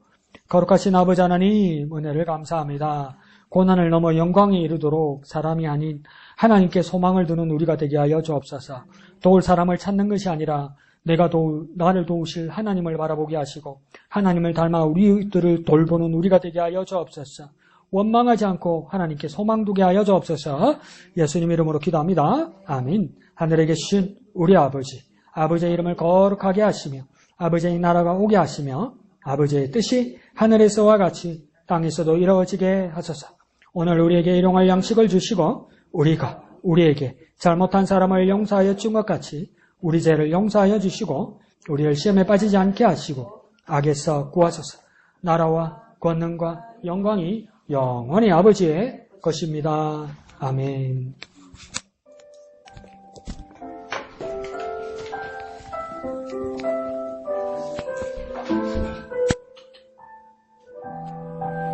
거룩하신 아버지 하나님 은혜를 감사합니다. 고난을 넘어 영광에 이르도록 사람이 아닌 하나님께 소망을 두는 우리가 되게 하여 주옵소서. 도울 사람을 찾는 것이 아니라 나를 도우실 하나님을 바라보게 하시고 하나님을 닮아 우리들을 돌보는 우리가 되게 하여 주옵소서. 원망하지 않고 하나님께 소망 두게 하여 주옵소서. 예수님 이름으로 기도합니다. 아멘. 하늘에 계신 우리 아버지, 아버지의 이름을 거룩하게 하시며 아버지의 나라가 오게 하시며 아버지의 뜻이 하늘에서와 같이 땅에서도 이루어지게 하소서. 오늘 우리에게 일용할 양식을 주시고 우리가 우리에게 잘못한 사람을 용서하여 준 것 같이 우리 죄를 용서하여 주시고 우리를 시험에 빠지지 않게 하시고 악에서 구하소서. 나라와 권능과 영광이 영원히 아버지의 것입니다. 아멘.